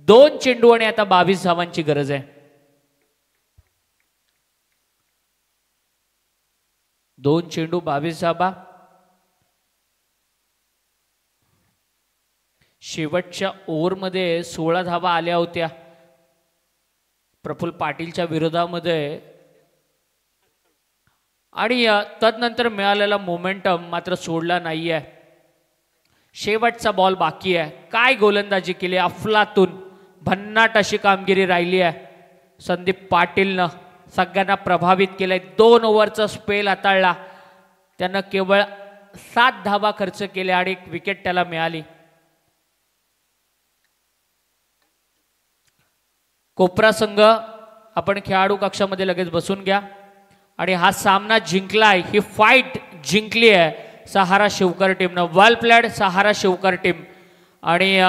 2 चेंडू आणि आता 22 धावांची गरज आहे. 2 चेंडू 22 धावा. शेवटच्या ओव्हरमध्ये 16 धावा आल्या होत्या प्रफुल्ल पाटीलच्या विरोधामध्ये. आणि तदनंतर मिळालेला मोमेंटम मात्र सोडला नाही आहे. शेवटचा बॉल बाकी आहे. काय गोलंदाजी केली अफलातून, भन्नाट अशी कामगिरी राहिली आहे. संदीप पाटीलनं सगळ्यांना प्रभावित केलंय. 2 ओव्हरचा स्पेल हाताळला. त्यानं केवळ 7 धावा खर्च केल्या आणि 1 विकेट त्याला मिळाली. कोपरा संघ आपण खेळाडू कक्षामध्ये लगेच बसून घ्या. आणि हा सामना जिंकलाय, ही फाईट जिंकली आहे सहारा शिवकर टीमनं. वेल प्लेड सहारा शिवकर टीम. आणि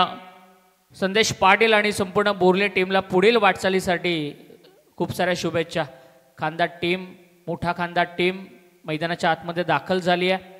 संदेश पाटील आणि संपूर्ण बोर्ले टीमला पुढील वाटचालीसाठी खूप साऱ्या शुभेच्छा. खांदा टीम, मोठा खांदा टीम मैदानाच्या आतमध्ये दाखल झाली आहे.